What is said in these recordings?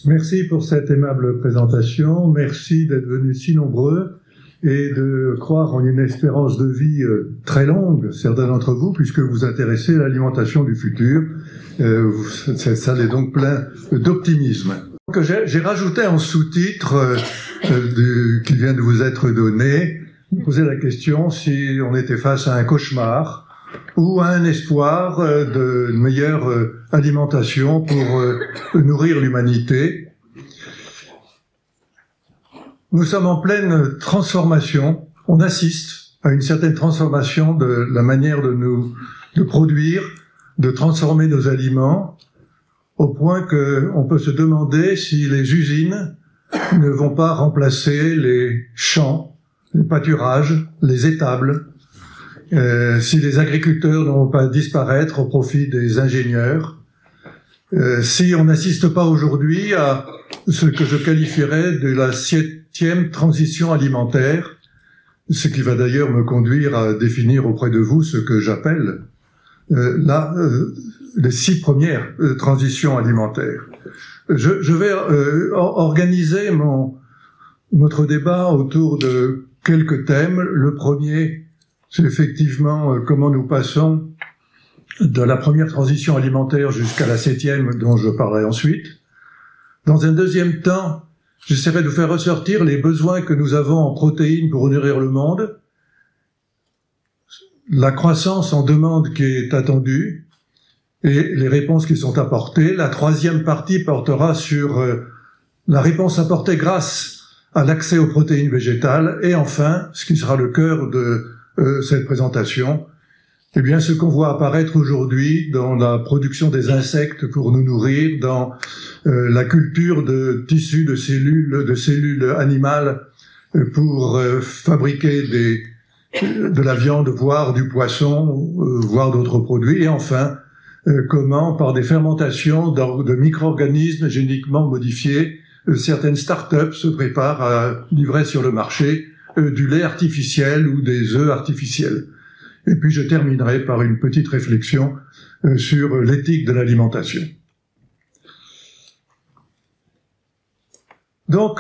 Merci pour cette aimable présentation. Merci d'être venus si nombreux et de croire en une espérance de vie très longue, certains d'entre vous, puisque vous vous intéressez à l'alimentation du futur. Ça l'est donc plein d'optimisme. J'ai rajouté en sous-titre qui vient de vous être donné, poser la question si on était face à un cauchemar ou à un espoir de meilleure alimentation pour nourrir l'humanité. Nous sommes en pleine transformation. On assiste à une certaine transformation de la manière de produire, de transformer nos aliments, au point qu'on peut se demander si les usines ne vont pas remplacer les champs, les pâturages, les étables, si les agriculteurs ne vont pas disparaître au profit des ingénieurs, si on n'assiste pas aujourd'hui à ce que je qualifierais de la 7e transition alimentaire, ce qui va d'ailleurs me conduire à définir auprès de vous ce que j'appelle les 6 premières transitions alimentaires. Je vais organiser notre débat autour de quelques thèmes. Le premier, c'est effectivement comment nous passons de la première transition alimentaire jusqu'à la 7e, dont je parlerai ensuite. Dans un deuxième temps, j'essaierai de faire ressortir les besoins que nous avons en protéines pour nourrir le monde, la croissance en demande qui est attendue et les réponses qui sont apportées. La troisième partie portera sur la réponse apportée grâce à l'accès aux protéines végétales. Et enfin, ce qui sera le cœur de cette présentation, eh bien, ce qu'on voit apparaître aujourd'hui dans la production des insectes pour nous nourrir, dans la culture de tissus de cellules animales pour fabriquer de la viande, voire du poisson, voire d'autres produits. Et enfin, comment, par des fermentations de micro-organismes génétiquement modifiés, certaines start-up se préparent à livrer sur le marché du lait artificiel ou des œufs artificiels. Et puis je terminerai par une petite réflexion sur l'éthique de l'alimentation. Donc,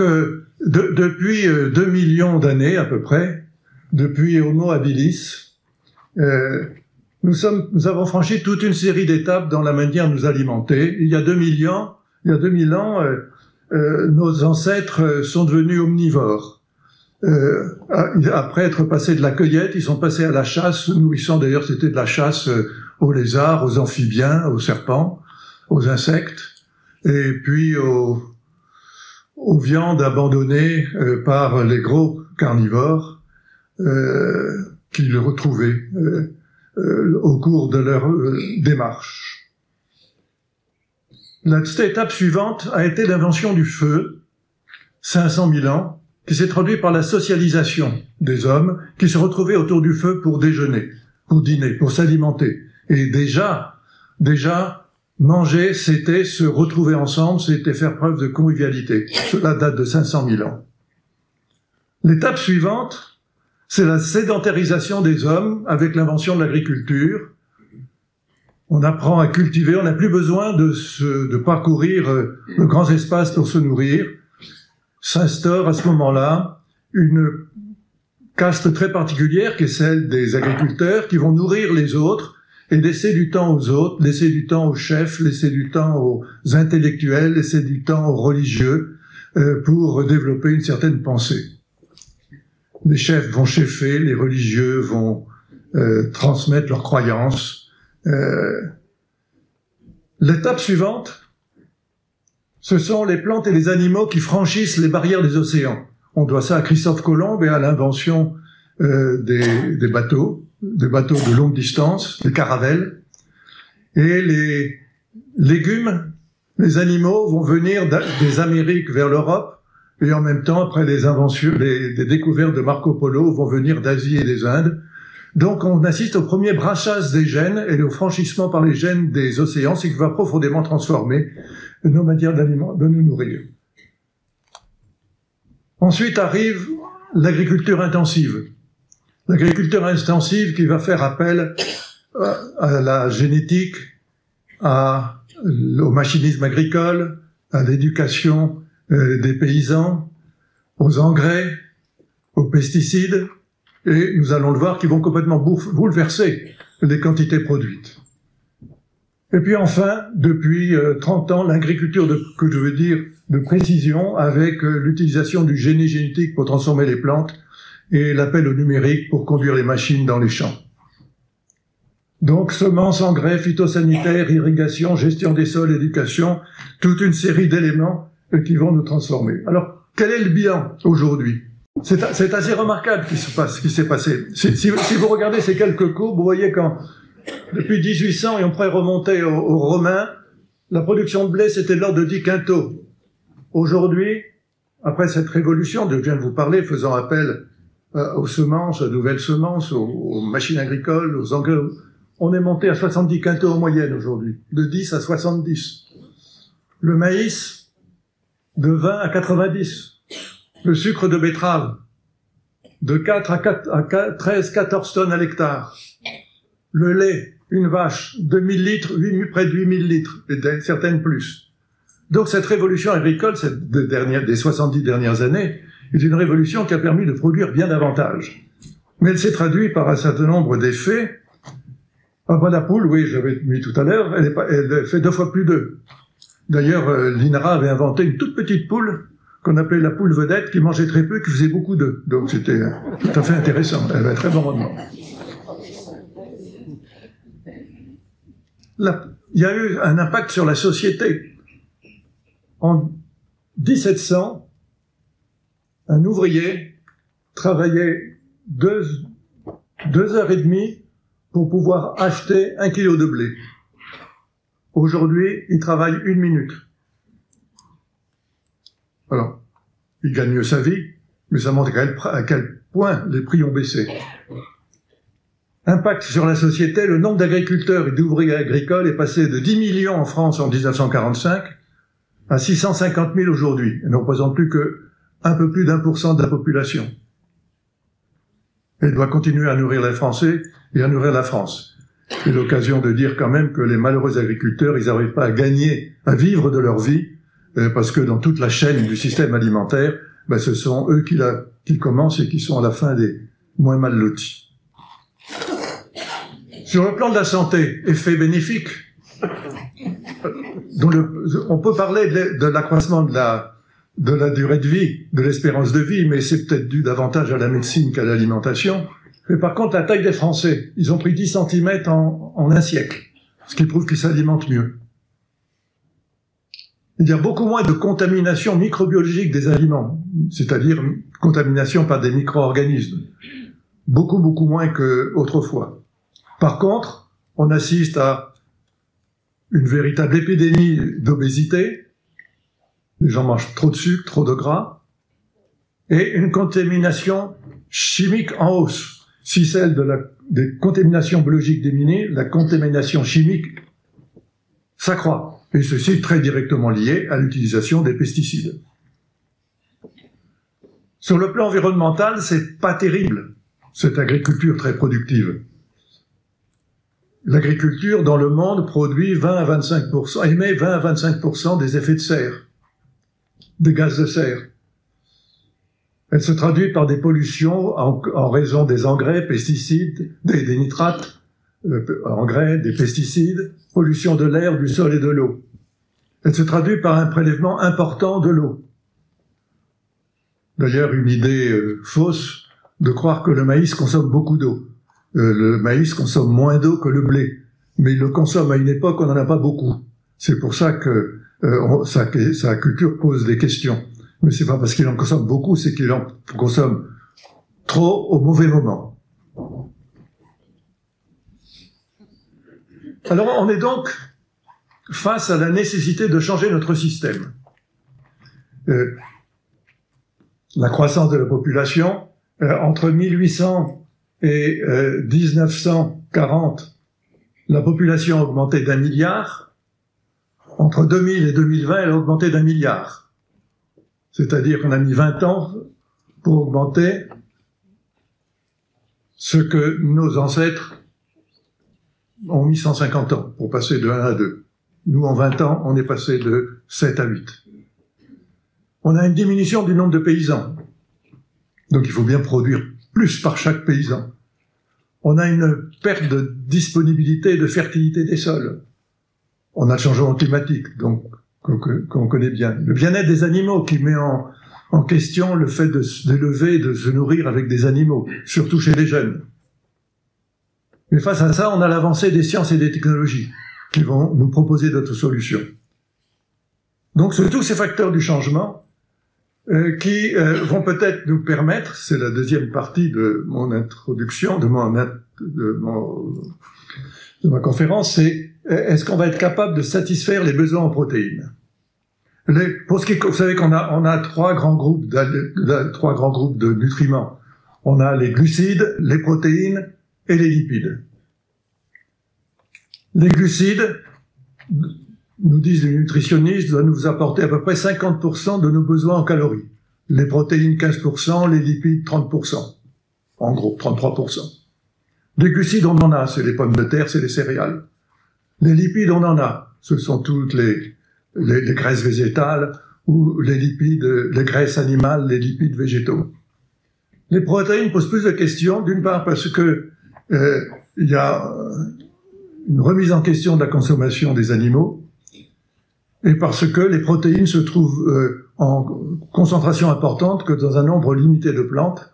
depuis 2 millions d'années à peu près, depuis Homo habilis, nous avons franchi toute une série d'étapes dans la manière de nous alimenter. Il y a 2000 ans, nos ancêtres sont devenus omnivores. Après être passés de la cueillette, ils sont passés à la chasse, nourrissant d'ailleurs, c'était de la chasse aux lézards, aux amphibiens, aux serpents, aux insectes, et puis aux viandes abandonnées par les gros carnivores qu'ils retrouvaient au cours de leur démarche. Cette étape suivante a été l'invention du feu, 500 000 ans, qui s'est traduit par la socialisation des hommes qui se retrouvaient autour du feu pour déjeuner, pour dîner, pour s'alimenter. Et déjà, manger, c'était se retrouver ensemble, c'était faire preuve de convivialité. Cela date de 500 000 ans. L'étape suivante, c'est la sédentarisation des hommes avec l'invention de l'agriculture. On apprend à cultiver, on n'a plus besoin de parcourir de grands espaces pour se nourrir. S'instaure à ce moment-là une caste très particulière qui est celle des agriculteurs qui vont nourrir les autres et laisser du temps aux autres, laisser du temps aux chefs, laisser du temps aux intellectuels, laisser du temps aux religieux pour développer une certaine pensée. Les chefs vont chefer, les religieux vont transmettre leurs croyances. L'étape suivante, ce sont les plantes et les animaux qui franchissent les barrières des océans. On doit ça à Christophe Colomb et à l'invention des bateaux de longue distance, des caravelles. Et les légumes, les animaux vont venir des Amériques vers l'Europe, et en même temps, après les découvertes de Marco Polo, vont venir d'Asie et des Indes. Donc on assiste au premier brassage des gènes et au franchissement par les gènes des océans, ce qui va profondément transformer nos manières de nous nourrir. Ensuite arrive l'agriculture intensive. L'agriculture intensive qui va faire appel à la génétique, au machinisme agricole, à l'éducation des paysans, aux engrais, aux pesticides, et nous allons le voir qui vont complètement bouleverser les quantités produites. Et puis enfin, depuis 30 ans, l'agriculture que je veux dire de précision, avec l'utilisation du génie génétique pour transformer les plantes et l'appel au numérique pour conduire les machines dans les champs. Donc semences, engrais, phytosanitaires, irrigation, gestion des sols, éducation, toute une série d'éléments qui vont nous transformer. Alors, quel est le bilan aujourd'hui? C'est assez remarquable ce qui s'est passé. Si vous regardez ces quelques courbes, vous voyez quand, depuis 1800, et on pourrait remonter aux Romains, la production de blé, c'était de l'ordre de 10 quintaux. Aujourd'hui, après cette révolution dont je viens de vous parler, faisant appel aux semences, aux nouvelles semences, aux machines agricoles, aux engrais, on est monté à 70 quintaux en moyenne aujourd'hui, de 10 à 70. Le maïs, de 20 à 90. Le sucre de betterave, de 4 à 13, 14 tonnes à l'hectare. Le lait, une vache, 2000 litres, près de 8000 litres, et certaines plus. Donc cette révolution agricole des 70 dernières années est une révolution qui a permis de produire bien davantage. Mais elle s'est traduite par un certain nombre d'effets. Ah ben la poule, oui, j'avais mis tout à l'heure, elle fait 2 fois plus d'œufs. D'ailleurs, l'INRA avait inventé une toute petite poule qu'on appelait la poule vedette, qui mangeait très peu, qui faisait beaucoup d'œufs. Donc c'était tout à fait intéressant. Elle avait un très bon rendement. Il y a eu un impact sur la société. En 1700, un ouvrier travaillait 2 heures et demie pour pouvoir acheter 1 kilo de blé. Aujourd'hui, il travaille 1 minute. Alors, il gagne mieux sa vie, mais ça montre à quel point les prix ont baissé. Impact sur la société, le nombre d'agriculteurs et d'ouvriers agricoles est passé de 10 millions en France en 1945 à 650 000 aujourd'hui. Elle ne représente plus que un peu plus d'1% de la population. Elle doit continuer à nourrir les Français et à nourrir la France. C'est l'occasion de dire quand même que les malheureux agriculteurs, ils n'arrivent pas à gagner, à vivre de leur vie, parce que dans toute la chaîne du système alimentaire, ce sont eux qui commencent et qui sont à la fin des moins mal lotis. Sur le plan de la santé, effet bénéfique, on peut parler de l'accroissement de la durée de vie, de l'espérance de vie, mais c'est peut-être dû davantage à la médecine qu'à l'alimentation. Mais par contre, la taille des Français, ils ont pris 10 cm en un siècle, ce qui prouve qu'ils s'alimentent mieux. Il y a beaucoup moins de contamination microbiologique des aliments, c'est-à-dire contamination par des micro-organismes. Beaucoup moins qu'autrefois. Par contre, on assiste à une véritable épidémie d'obésité. Les gens mangent trop de sucre, trop de gras. Et une contamination chimique en hausse. Si celle des contaminations biologiques diminuent, la contamination chimique s'accroît. Et ceci est très directement lié à l'utilisation des pesticides. Sur le plan environnemental, c'est pas terrible, cette agriculture très productive. L'agriculture dans le monde produit 20 à 25%, émet 20 à 25% des effets de serre, des gaz de serre. Elle se traduit par des pollutions en raison des engrais, pesticides, des nitrates, engrais, des pesticides, pollution de l'air, du sol et de l'eau. Elle se traduit par un prélèvement important de l'eau. D'ailleurs, une idée fausse de croire que le maïs consomme beaucoup d'eau. Le maïs consomme moins d'eau que le blé, mais il le consomme à une époque où on n'en a pas beaucoup. C'est pour ça que sa culture pose des questions. Mais c'est pas parce qu'il en consomme beaucoup, c'est qu'il en consomme trop au mauvais moment. Alors, on est donc face à la nécessité de changer notre système. La croissance de la population, entre 1800 et 1940, la population a augmenté d'1 milliard. Entre 2000 et 2020, elle a augmenté d'1 milliard. C'est-à-dire qu'on a mis 20 ans pour augmenter ce que nos ancêtres ont mis 150 ans pour passer de 1 à 2. Nous, en 20 ans, on est passé de 7 à 8. On a une diminution du nombre de paysans. Donc il faut bien produire plus par chaque paysan. On a une perte de disponibilité et de fertilité des sols. On a le changement climatique, donc qu'on connaît bien. Le bien-être des animaux qui met en question le fait de d'élever, de se nourrir avec des animaux, surtout chez les jeunes. Mais face à ça, on a l'avancée des sciences et des technologies qui vont nous proposer d'autres solutions. Donc, c'est tous ces facteurs du changement qui vont peut-être nous permettre, c'est la deuxième partie de mon introduction, de ma conférence, c'est est-ce qu'on va être capable de satisfaire les besoins en protéines? Vous savez qu'on a trois grands groupes de nutriments. On a les glucides, les protéines et les lipides. Les glucides, nous disent les nutritionnistes, doivent nous apporter à peu près 50% de nos besoins en calories. Les protéines, 15%, les lipides, 30%. En gros, 33%. Les glucides, on en a, c'est les pommes de terre, c'est les céréales. Les lipides, on en a. Ce sont toutes les graisses végétales ou les lipides, les graisses animales, les lipides végétaux. Les protéines posent plus de questions, d'une part parce que il y a une remise en question de la consommation des animaux, et parce que les protéines se trouvent en concentration importante que dans un nombre limité de plantes,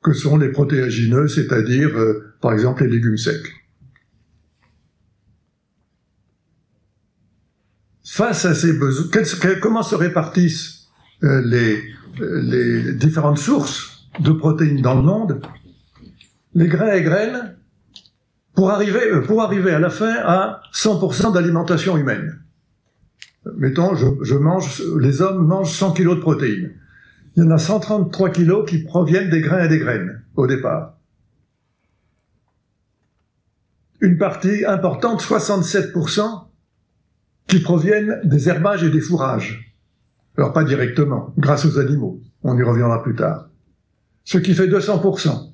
que sont les protéagineux, c'est-à-dire, par exemple, les légumes secs. Face à ces besoins, comment se répartissent les différentes sources de protéines dans le monde? Les grains et graines, pour arriver à la fin à 100% d'alimentation humaine. Mettons, les hommes mangent 100 kilos de protéines. Il y en a 133 kilos qui proviennent des grains et des graines, au départ. Une partie importante, 67%, qui proviennent des herbages et des fourrages. Alors pas directement, grâce aux animaux. On y reviendra plus tard. Ce qui fait 200%.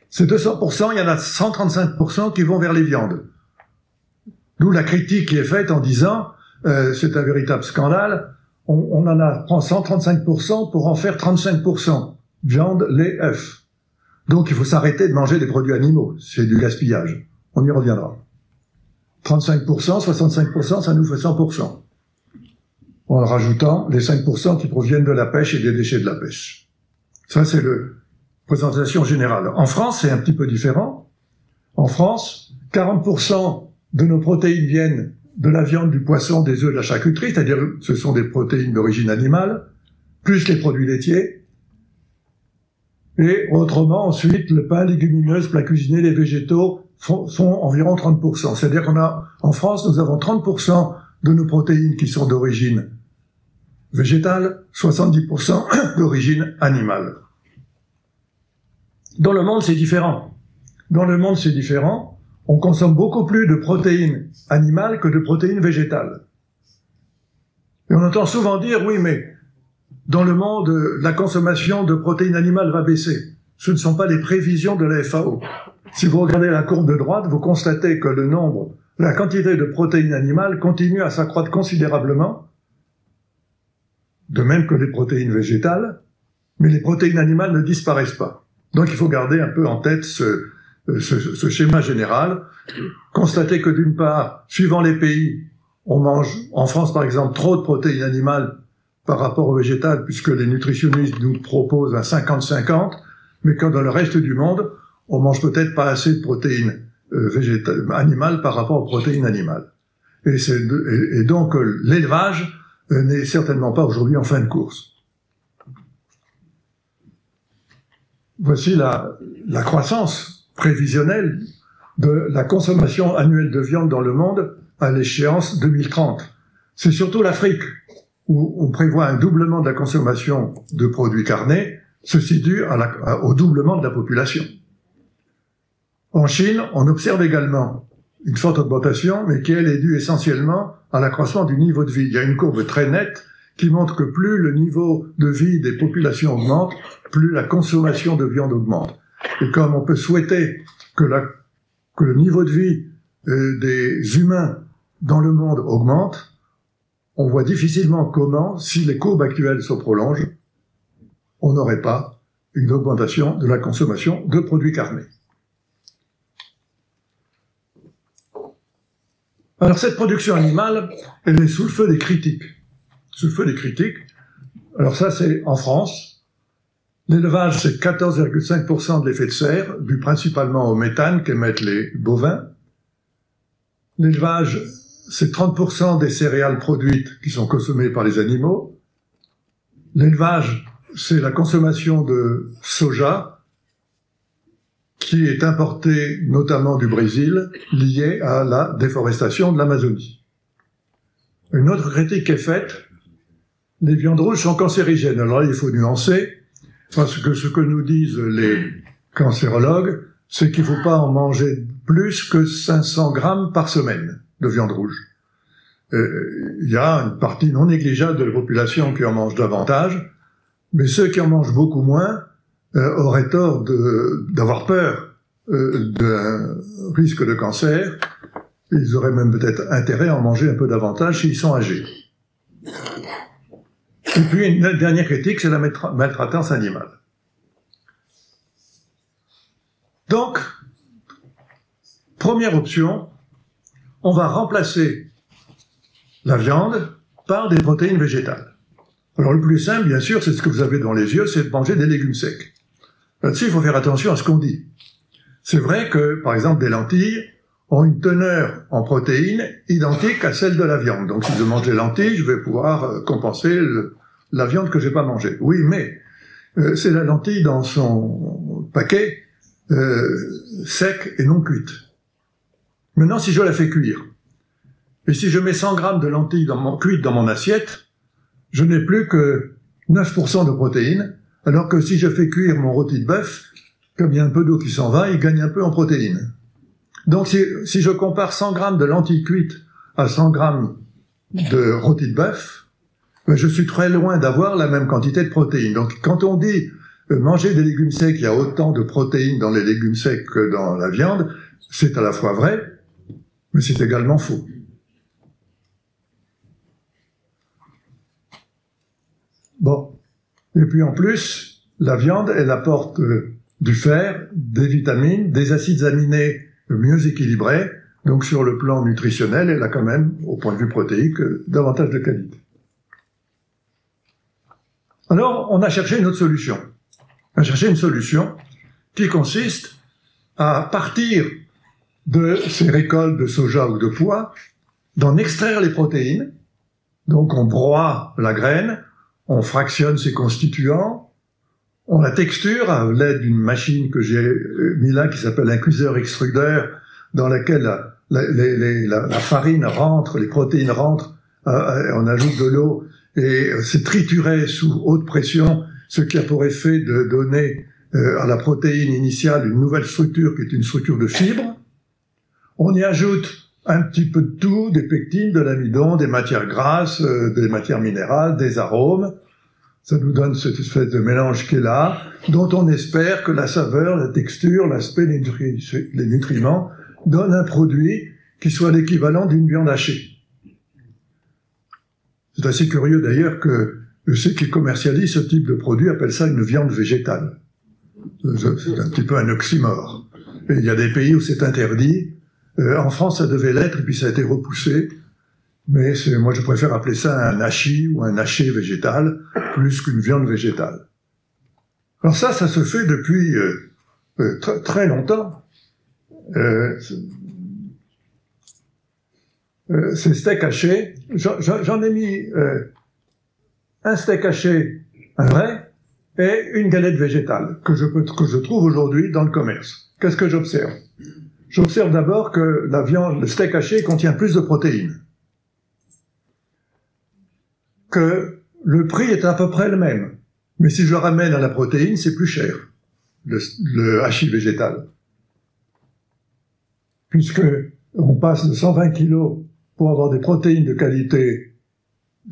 Ces 200%, il y en a 135% qui vont vers les viandes. D'où la critique qui est faite en disant c'est un véritable scandale, on prend 135% pour en faire 35%. Viande, lait, œufs. Donc il faut s'arrêter de manger des produits animaux. C'est du gaspillage. On y reviendra. 35%, 65%, ça nous fait 100%. En rajoutant les 5% qui proviennent de la pêche et des déchets de la pêche. Ça, c'est la présentation générale. En France, c'est un petit peu différent. En France, 40% de nos protéines viennent de la viande, du poisson, des œufs, de la charcuterie, c'est-à-dire ce sont des protéines d'origine animale, plus les produits laitiers. Et autrement, ensuite, le pain, légumineuses, plats cuisinés, les végétaux font environ 30%. C'est-à-dire en France, nous avons 30% de nos protéines qui sont d'origine végétale, 70% d'origine animale. Dans le monde, c'est différent. On consomme beaucoup plus de protéines animales que de protéines végétales. Et on entend souvent dire, oui, mais dans le monde, la consommation de protéines animales va baisser. Ce ne sont pas les prévisions de la FAO. Si vous regardez la courbe de droite, vous constatez que la quantité de protéines animales continue à s'accroître considérablement, de même que les protéines végétales, mais les protéines animales ne disparaissent pas. Donc il faut garder un peu en tête ce schéma général, constater que d'une part, suivant les pays, on mange, en France par exemple, trop de protéines animales par rapport aux végétales, puisque les nutritionnistes nous proposent un 50-50, mais quand dans le reste du monde, on mange peut-être pas assez de protéines animales par rapport aux protéines animales. Et donc l'élevage n'est certainement pas aujourd'hui en fin de course. Voici la croissance prévisionnelle de la consommation annuelle de viande dans le monde à l'échéance 2030. C'est surtout l'Afrique où on prévoit un doublement de la consommation de produits carnés, ceci dû au doublement de la population. En Chine, on observe également une forte augmentation, mais qui elle est due essentiellement à l'accroissement du niveau de vie. Il y a une courbe très nette qui montre que plus le niveau de vie des populations augmente, plus la consommation de viande augmente. Et comme on peut souhaiter que le niveau de vie des humains dans le monde augmente, on voit difficilement comment, si les courbes actuelles se prolongent, on n'aurait pas une augmentation de la consommation de produits carnés. Alors cette production animale, elle est sous le feu des critiques. Sous le feu des critiques. Alors ça, c'est en France. L'élevage, c'est 14,5% de l'effet de serre, dû principalement au méthane qu'émettent les bovins. L'élevage, c'est 30% des céréales produites qui sont consommées par les animaux. L'élevage, c'est la consommation de soja, qui est importé notamment du Brésil, lié à la déforestation de l'Amazonie. Une autre critique est faite, les viandes rouges sont cancérigènes. Alors là, il faut nuancer, parce que ce que nous disent les cancérologues, c'est qu'il ne faut pas en manger plus que 500 grammes par semaine de viande rouge. Il y a une partie non négligeable de la population qui en mange davantage, mais ceux qui en mangent beaucoup moins auraient tort d'avoir peur d'un risque de cancer. Ils auraient même peut-être intérêt à en manger un peu davantage s'ils sont âgés. Et puis une dernière critique, c'est la maltraitance animale. Donc, première option, on va remplacer la viande par des protéines végétales. Alors le plus simple, bien sûr, c'est ce que vous avez devant les yeux, c'est de manger des légumes secs. Là-dessus, il faut faire attention à ce qu'on dit. C'est vrai que, par exemple, des lentilles ont une teneur en protéines identique à celle de la viande. Donc si je mange des lentilles, je vais pouvoir compenser la viande que j'ai pas mangée. Oui, mais c'est la lentille dans son paquet sec et non cuite. Maintenant, si je la fais cuire, et si je mets 100 grammes de lentilles cuites dans mon assiette, je n'ai plus que 9% de protéines, alors que si je fais cuire mon rôti de bœuf, comme il y a un peu d'eau qui s'en va, il gagne un peu en protéines. Donc si je compare 100 grammes de lentilles cuites à 100 grammes de rôti de bœuf, ben je suis très loin d'avoir la même quantité de protéines. Donc quand on dit manger des légumes secs, il y a autant de protéines dans les légumes secs que dans la viande, c'est à la fois vrai, mais c'est également faux. Bon. Et puis en plus, la viande, elle apporte du fer, des vitamines, des acides aminés mieux équilibrés. Donc sur le plan nutritionnel, elle a quand même, au point de vue protéique, davantage de qualité. Alors, on a cherché une autre solution. On a cherché une solution qui consiste à partir de ces récoltes de soja ou de pois, d'en extraire les protéines. Donc on broie la graine, on fractionne ses constituants, on la texture à l'aide d'une machine que j'ai mis là qui s'appelle un cuiseur-extrudeur, dans laquelle la farine rentre, les protéines rentrent, on ajoute de l'eau et c'est trituré sous haute pression, ce qui a pour effet de donner à la protéine initiale une nouvelle structure qui est une structure de fibre. On y ajoute un petit peu de tout, des pectines, de l'amidon, des matières grasses, des matières minérales, des arômes. Ça nous donne cette espèce de mélange qui est là, dont on espère que la saveur, la texture, l'aspect, les nutriments donnent un produit qui soit l'équivalent d'une viande hachée. C'est assez curieux d'ailleurs que ceux qui commercialisent ce type de produit appellent ça une viande végétale. C'est un petit peu un oxymore. Et il y a des pays où c'est interdit. En France, ça devait l'être, et puis ça a été repoussé. Mais moi, je préfère appeler ça un hachis ou un haché végétal, plus qu'une viande végétale. Alors ça se fait depuis très longtemps. Ces steaks hachés, j'en ai mis un steak haché, un vrai, et une galette végétale, que je trouve aujourd'hui dans le commerce. Qu'est-ce que j'observe? J'observe d'abord que le steak haché contient plus de protéines. Que le prix est à peu près le même. Mais si je le ramène à la protéine, c'est plus cher, le hachis végétal. Puisque on passe de 120 kilos pour avoir des protéines de qualité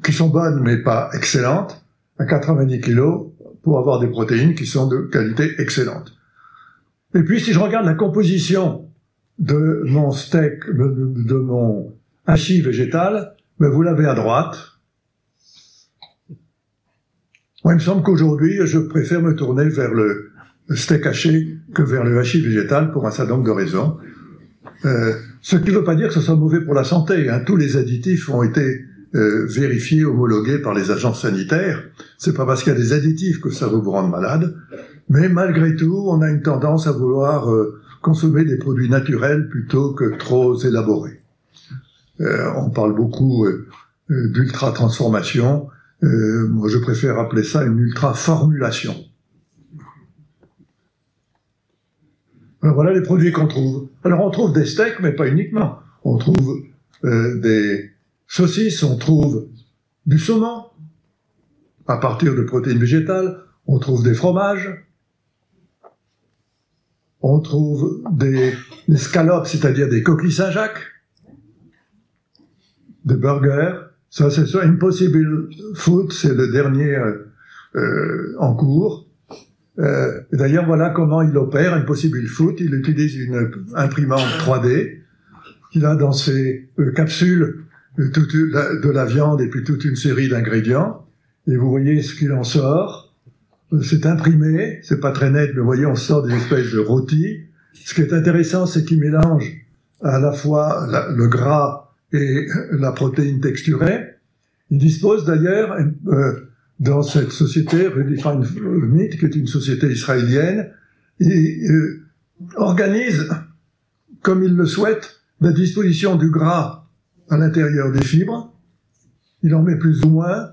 qui sont bonnes mais pas excellentes, à 90 kilos pour avoir des protéines qui sont de qualité excellente. Et puis si je regarde la composition de mon steak, de mon hachis végétal, ben vous l'avez à droite. Moi, il me semble qu'aujourd'hui, je préfère me tourner vers le steak haché que vers le hachis végétal pour un certain nombre de raisons. Ce qui ne veut pas dire que ce soit mauvais pour la santé. Hein. Tous les additifs ont été vérifiés, homologués par les agences sanitaires. C'est pas parce qu'il y a des additifs que ça va vous rendre malade. Mais malgré tout, on a une tendance à vouloir consommer des produits naturels plutôt que trop élaborés. On parle beaucoup d'ultra-transformation. Moi, je préfère appeler ça une ultra-formulation. Alors voilà les produits qu'on trouve. Alors on trouve des steaks, mais pas uniquement. On trouve des saucisses, on trouve du saumon, à partir de protéines végétales, on trouve des fromages, on trouve des scallops, c'est-à-dire des coquilles Saint-Jacques, des burgers. Ça, c'est ça. Impossible Food, c'est le dernier en cours. D'ailleurs, voilà comment il opère, Impossible Food. Il utilise une imprimante 3D. Il a dans ses capsules de la viande et puis toute une série d'ingrédients. Et vous voyez ce qu'il en sort. C'est imprimé, c'est pas très net, mais vous voyez, on sort des espèces de rôtis. Ce qui est intéressant, c'est qu'il mélange à la fois le gras et la protéine texturée. Il dispose d'ailleurs, dans cette société, Redefined Meat, qui est une société israélienne, il organise, comme il le souhaite, la disposition du gras à l'intérieur des fibres. Il en met plus ou moins.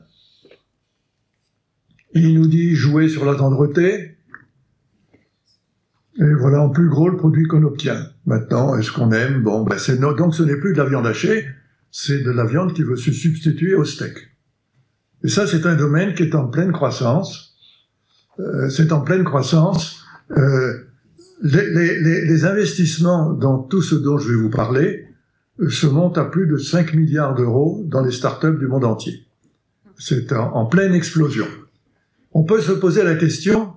Il nous dit jouer sur la tendreté. Et voilà en plus gros le produit qu'on obtient. Maintenant, est-ce qu'on aime? Bon, ben donc ce n'est plus de la viande hachée, c'est de la viande qui veut se substituer au steak. Et ça, c'est un domaine qui est en pleine croissance. C'est en pleine croissance. Les investissements dans tout ce dont je vais vous parler se montent à plus de 5 milliards d'euros dans les startups du monde entier. C'est en pleine explosion. On peut se poser la question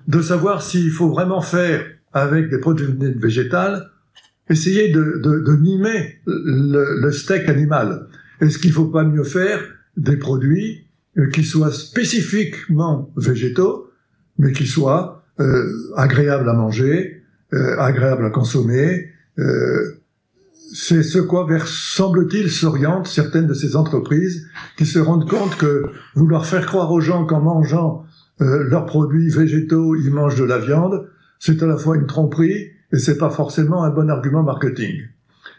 de savoir s'il faut vraiment faire avec des protéines végétales, essayer de mimer le steak animal. Est-ce qu'il ne faut pas mieux faire des produits qui soient spécifiquement végétaux, mais qui soient agréables à manger, agréables à consommer? C'est ce quoi vers, semble-t-il, s'orientent certaines de ces entreprises qui se rendent compte que vouloir faire croire aux gens qu'en mangeant leurs produits végétaux, ils mangent de la viande, c'est à la fois une tromperie et c'est pas forcément un bon argument marketing.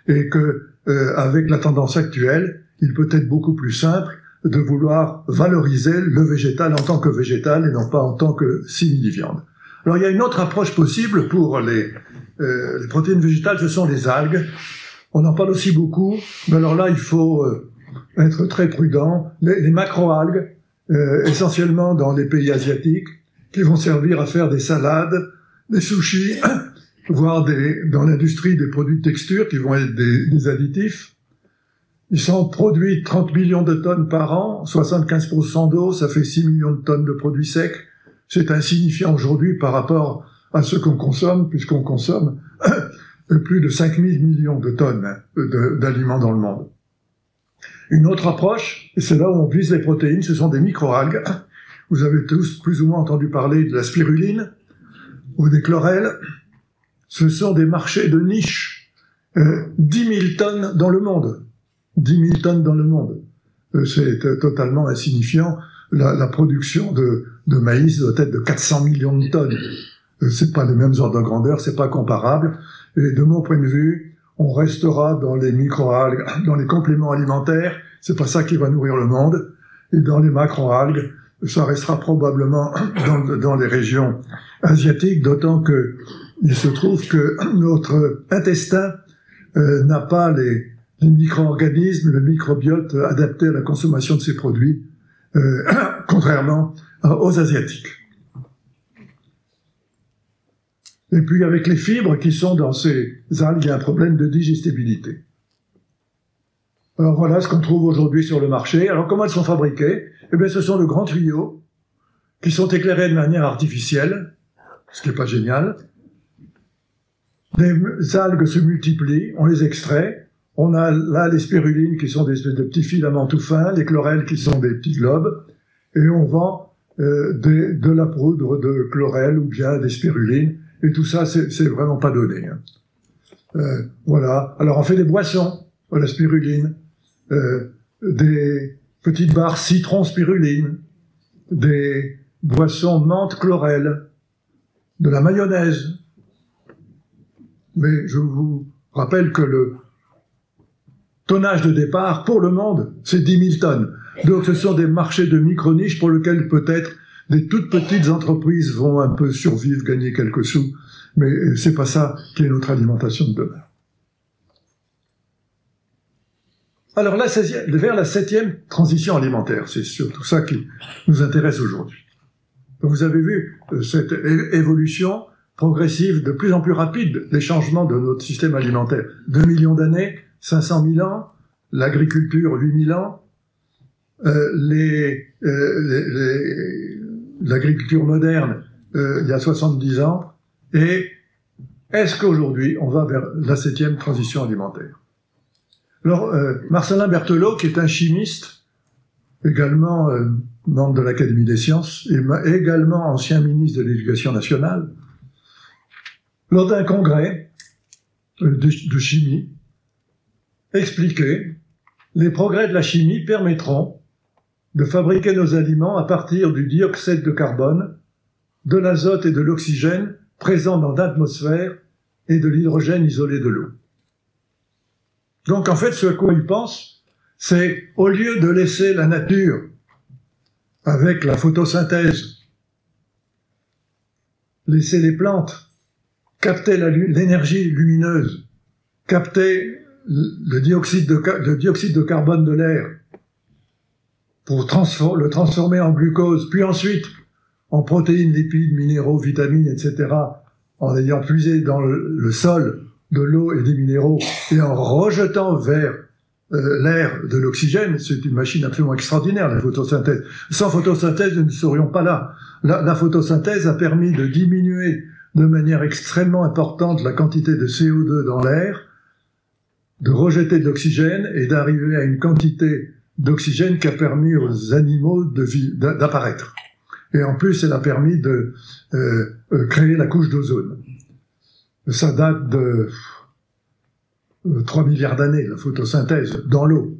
Et que avec la tendance actuelle, il peut être beaucoup plus simple de vouloir valoriser le végétal en tant que végétal et non pas en tant que simili-viande. Alors il y a une autre approche possible pour les protéines végétales, ce sont les algues. On en parle aussi beaucoup, mais alors là, il faut être très prudent. Les macroalgues, essentiellement dans les pays asiatiques, qui vont servir à faire des salades, des sushis, voire dans l'industrie des produits de texture, qui vont être des additifs. Ils sont produits 30 millions de tonnes par an, 75% d'eau, ça fait 6 millions de tonnes de produits secs. C'est insignifiant aujourd'hui par rapport à ce qu'on consomme, puisqu'on consomme plus de 5 000 millions de tonnes d'aliments dans le monde. Une autre approche, et c'est là où on vise les protéines, ce sont des microalgues. Vous avez tous plus ou moins entendu parler de la spiruline ou des chlorelles. Ce sont des marchés de niche. 10 000 tonnes dans le monde. 10 000 tonnes dans le monde. C'est totalement insignifiant. La production de maïs doit être de 400 millions de tonnes. C'est pas les mêmes ordres de grandeur, c'est pas comparable. Et de mon point de vue, on restera dans les microalgues, dans les compléments alimentaires. C'est pas ça qui va nourrir le monde. Et dans les macroalgues, ça restera probablement dans les régions asiatiques, d'autant que il se trouve que notre intestin n'a pas les micro-organismes, le microbiote adapté à la consommation de ces produits, contrairement aux Asiatiques. Et puis avec les fibres qui sont dans ces algues, il y a un problème de digestibilité. Alors voilà ce qu'on trouve aujourd'hui sur le marché. Alors comment elles sont fabriquées? Eh bien ce sont de grands tuyaux qui sont éclairés de manière artificielle, ce qui n'est pas génial. Les algues se multiplient, on les extrait, On a là les spirulines qui sont des espèces de petits filaments tout fins, les chlorelles qui sont des petits globes, et on vend de la poudre de chlorelle ou bien des spirulines, et tout ça, c'est vraiment pas donné. Voilà. Alors on fait des boissons à la spiruline, des petites barres citron spiruline, des boissons menthe chlorelle, de la mayonnaise. Mais je vous rappelle que le tonnage de départ pour le monde, c'est 10 000 tonnes. Donc ce sont des marchés de micro-niches pour lesquels peut-être des toutes petites entreprises vont un peu survivre, gagner quelques sous. Mais c'est pas ça qui est notre alimentation de demain. Alors là, vers la 7e transition alimentaire, c'est surtout ça qui nous intéresse aujourd'hui. Vous avez vu cette évolution progressive de plus en plus rapide des changements de notre système alimentaire. 2 millions d'années, 500 000 ans, l'agriculture 8 000 ans, l'agriculture moderne il y a 70 ans, et est-ce qu'aujourd'hui on va vers la 7e transition alimentaire? Alors, Marcelin Berthelot, qui est un chimiste, également membre de l'Académie des sciences, et également ancien ministre de l'Éducation nationale, lors d'un congrès de chimie, expliquait « Les progrès de la chimie permettront de fabriquer nos aliments à partir du dioxyde de carbone, de l'azote et de l'oxygène présents dans l'atmosphère et de l'hydrogène isolé de l'eau. » Donc en fait, ce à quoi il pense, c'est au lieu de laisser la nature avec la photosynthèse, laisser les plantes capter l'énergie lumineuse, capter le dioxyde de carbone de l'air pour le transformer en glucose, puis ensuite en protéines, lipides, minéraux, vitamines, etc., en ayant puisé dans le sol de l'eau et des minéraux et en rejetant vers l'air de l'oxygène. C'est une machine absolument extraordinaire, la photosynthèse. Sans photosynthèse, nous ne serions pas là. La photosynthèse a permis de diminuer de manière extrêmement importante la quantité de CO2 dans l'air, de rejeter de l'oxygène et d'arriver à une quantité d'oxygène qui a permis aux animaux d'apparaître. Et en plus, elle a permis de créer la couche d'ozone. Ça date de 3 milliards d'années, la photosynthèse, dans l'eau.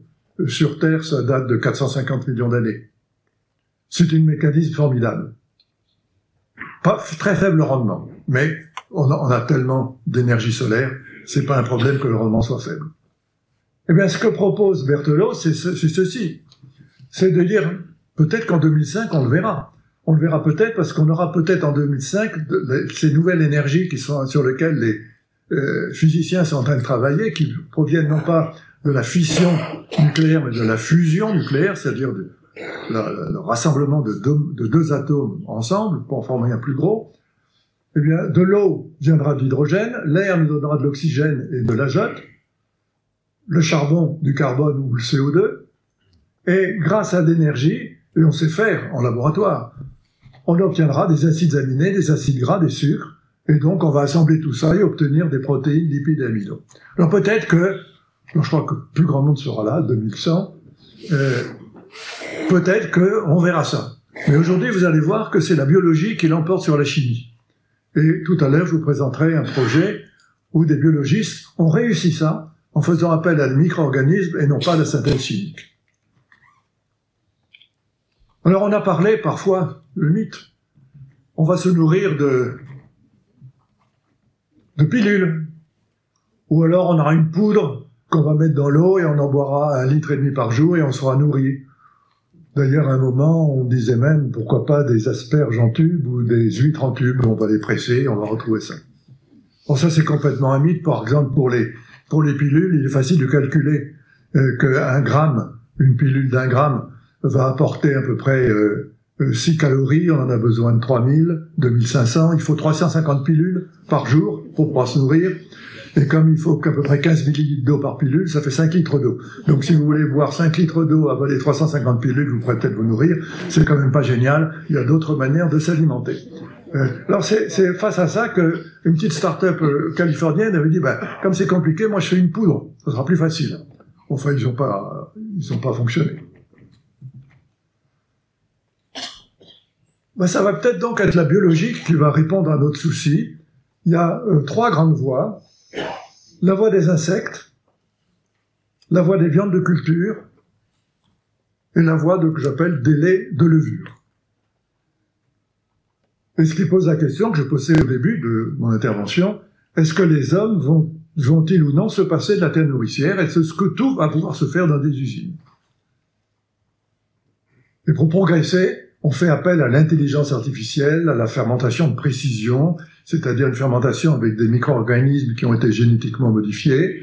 Sur Terre, ça date de 450 millions d'années. C'est un mécanisme formidable. Pas très faible rendement, mais on a tellement d'énergie solaire, c'est pas un problème que le rendement soit faible. Eh bien, ce que propose Berthelot, c'est ceci. C'est de dire, peut-être qu'en 2005, on le verra. On le verra peut-être parce qu'on aura peut-être en 2005 ces nouvelles énergies sur lesquelles les physiciens sont en train de travailler, qui proviennent non pas de la fission nucléaire, mais de la fusion nucléaire, c'est-à-dire le rassemblement de deux atomes ensemble pour en former un plus gros. Eh bien, de l'eau viendra de l'hydrogène, l'air nous donnera de l'oxygène et de l'azote, le charbon du carbone ou le CO2, et grâce à l'énergie, et on sait faire en laboratoire, on obtiendra des acides aminés, des acides gras, des sucres, et donc on va assembler tout ça et obtenir des protéines, lipides et amidons. Alors peut-être que, je crois que plus grand monde sera là, 2100, peut-être qu'on verra ça. Mais aujourd'hui, vous allez voir que c'est la biologie qui l'emporte sur la chimie. Et tout à l'heure, je vous présenterai un projet où des biologistes ont réussi ça en faisant appel à des micro-organismes et non pas à la synthèse chimique. Alors on a parlé parfois, le mythe, on va se nourrir de pilules, ou alors on aura une poudre qu'on va mettre dans l'eau et on en boira 1,5 litre par jour et on sera nourri. D'ailleurs, à un moment, on disait même, pourquoi pas des asperges en tube ou des huîtres en tube, on va les presser et on va retrouver ça. Bon, ça c'est complètement un mythe. Par exemple, pour les pilules, il est facile de calculer qu'un gramme, une pilule d'1 gramme, va apporter à peu près 6 calories, on en a besoin de 3000, 2500, il faut 350 pilules par jour pour pouvoir se nourrir, et comme il faut qu'à peu près 15 millilitres d'eau par pilule, ça fait 5 litres d'eau. Donc si vous voulez boire 5 litres d'eau, avaler 350 pilules, vous pourrez peut-être vous nourrir, c'est quand même pas génial, il y a d'autres manières de s'alimenter. Alors c'est face à ça que une petite start-up californienne avait dit, comme c'est compliqué, moi je fais une poudre, ça sera plus facile. Enfin, ils ont pas fonctionné. Ça va peut-être donc être la biologie qui va répondre à notre souci. Il y a 3 grandes voies. La voie des insectes, la voie des viandes de culture et la voie que j'appelle des laits de levure. Et ce qui pose la question que je posais au début de mon intervention, est-ce que les hommes vont-ils ou non se passer de la terre nourricière? Est-ce que tout va pouvoir se faire dans des usines? Et pour progresser, on fait appel à l'intelligence artificielle, à la fermentation de précision, c'est-à-dire une fermentation avec des micro-organismes qui ont été génétiquement modifiés,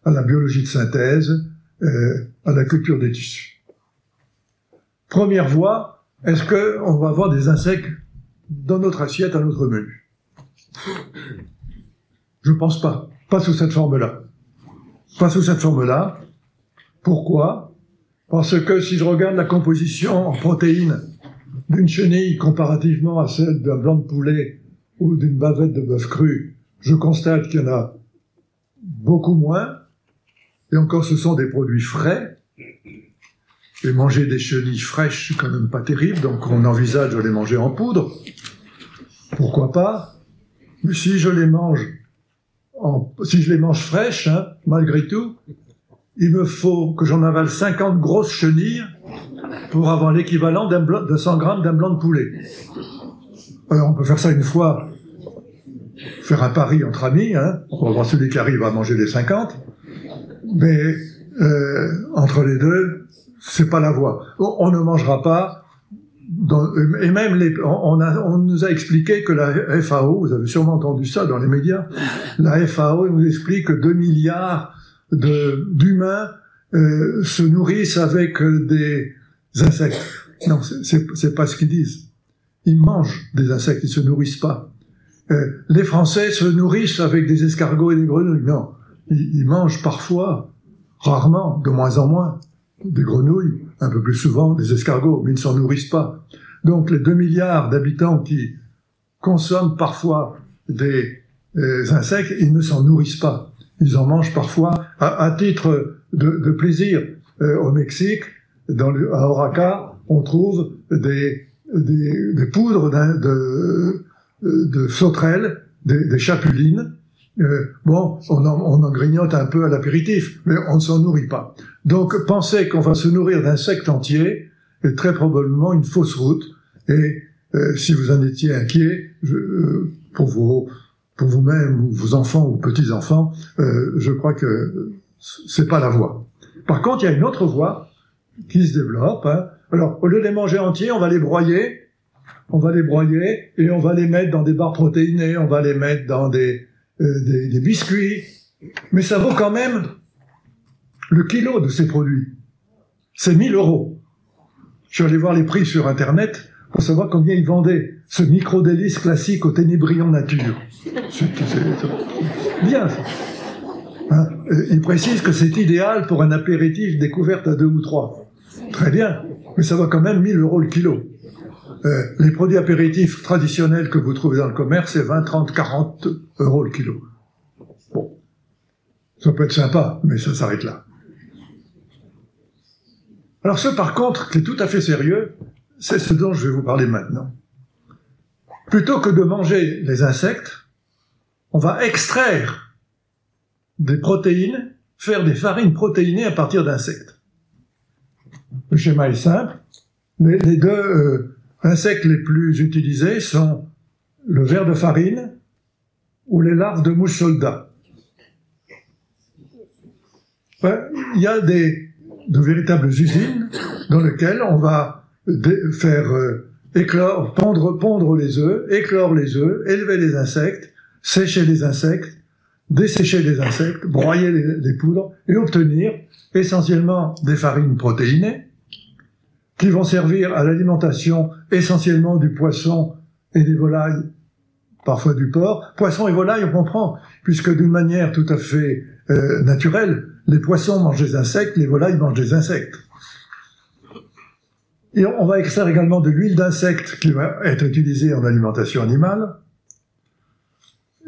à la biologie de synthèse, à la culture des tissus. Première voie, est-ce qu'on va avoir des insectes dans notre assiette, à notre menu? Je pense pas. Pas sous cette forme-là. Pas sous cette forme-là. Pourquoi? Parce que si je regarde la composition en protéines d'une chenille comparativement à celle d'un blanc de poulet ou d'une bavette de bœuf cru, je constate qu'il y en a beaucoup moins. Et encore, ce sont des produits frais. Et manger des chenilles fraîches, c'est quand même pas terrible, donc on envisage de les manger en poudre. Pourquoi pas? Mais si je les mange fraîches, malgré tout, il me faut que j'en avale 50 grosses chenilles pour avoir l'équivalent de 100 grammes d'un blanc de poulet. Alors on peut faire ça une fois, faire un pari entre amis, on va voir celui qui arrive à manger les 50, mais entre les deux, c'est pas la voie. On ne mangera pas, et même on nous a expliqué que la FAO, vous avez sûrement entendu ça dans les médias, la FAO nous explique que 2 milliards d'humains se nourrissent avec des insectes. Non, c'est pas ce qu'ils disent. Ils mangent des insectes, ils se nourrissent pas. Les Français se nourrissent avec des escargots et des grenouilles. Non, ils mangent parfois, rarement, de moins en moins, des grenouilles, un peu plus souvent des escargots, mais ils ne s'en nourrissent pas. Donc les 2 milliards d'habitants qui consomment parfois des insectes, ils ne s'en nourrissent pas. Ils en mangent parfois à titre de plaisir. Au Mexique, à Oaxaca, on trouve des poudres de sauterelles, des chapulines. On en grignote un peu à l'apéritif, mais on ne s'en nourrit pas. Donc, penser qu'on va se nourrir d'insectes entiers est très probablement une fausse route. Et si vous en étiez inquiet, pour vous-même, ou vos enfants ou petits-enfants, je crois que c'est pas la voie. Par contre, il y a une autre voie qui se développe. Alors, au lieu de les manger entiers, on va les broyer et on va les mettre dans des barres protéinées, on va les mettre dans des biscuits. Mais ça vaut quand même le kilo de ces produits. C'est 1 000 €. Je suis allé voir les prix sur Internet pour savoir combien ils vendaient ce micro-délice classique au ténébrion nature. C'est bien, ça. Il précise que c'est idéal pour un apéritif découverte à 2 ou 3. Très bien, mais ça va quand même 1 000 € le kilo. Les produits apéritifs traditionnels que vous trouvez dans le commerce, c'est 20, 30, 40 € le kilo. Bon, ça peut être sympa, mais ça s'arrête là. Alors ce, par contre, qui est tout à fait sérieux, c'est ce dont je vais vous parler maintenant. Plutôt que de manger les insectes, on va extraire des protéines, faire des farines protéinées à partir d'insectes. Le schéma est simple. Les deux insectes les plus utilisés sont le ver de farine ou les larves de mouches soldats. Il y a de véritables usines dans lesquelles on va faire éclore, pondre les œufs, éclore les œufs, élever les insectes, sécher les insectes, dessécher les insectes, broyer les poudres et obtenir essentiellement des farines protéinées qui vont servir à l'alimentation essentiellement du poisson et des volailles, parfois du porc. Poisson et volailles, on comprend, puisque d'une manière tout à fait naturelle, les poissons mangent des insectes, les volailles mangent des insectes. Et on va extraire également de l'huile d'insecte qui va être utilisée en alimentation animale.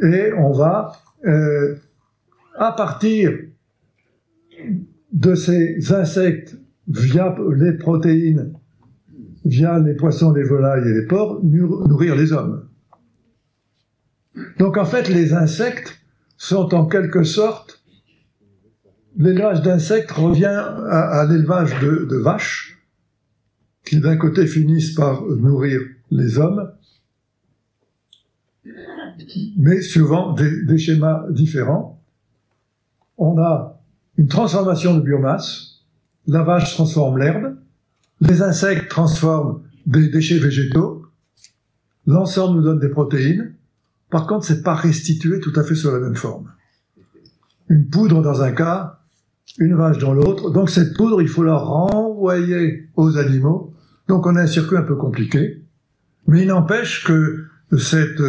Et on va, à partir de ces insectes, via les protéines, via les poissons, les volailles et les porcs, nourrir les hommes. Donc en fait, les insectes sont en quelque sorte, l'élevage d'insectes revient à l'élevage de vaches, qui d'un côté finissent par nourrir les hommes, mais souvent des schémas différents. On a une transformation de biomasse, la vache transforme l'herbe, les insectes transforment des déchets végétaux, l'ensemble nous donne des protéines. Par contre, c'est pas restitué tout à fait sous la même forme. Une poudre dans un cas, une vache dans l'autre. Donc cette poudre, il faut la renvoyer aux animaux. Donc on a un circuit un peu compliqué. Mais il n'empêche que cette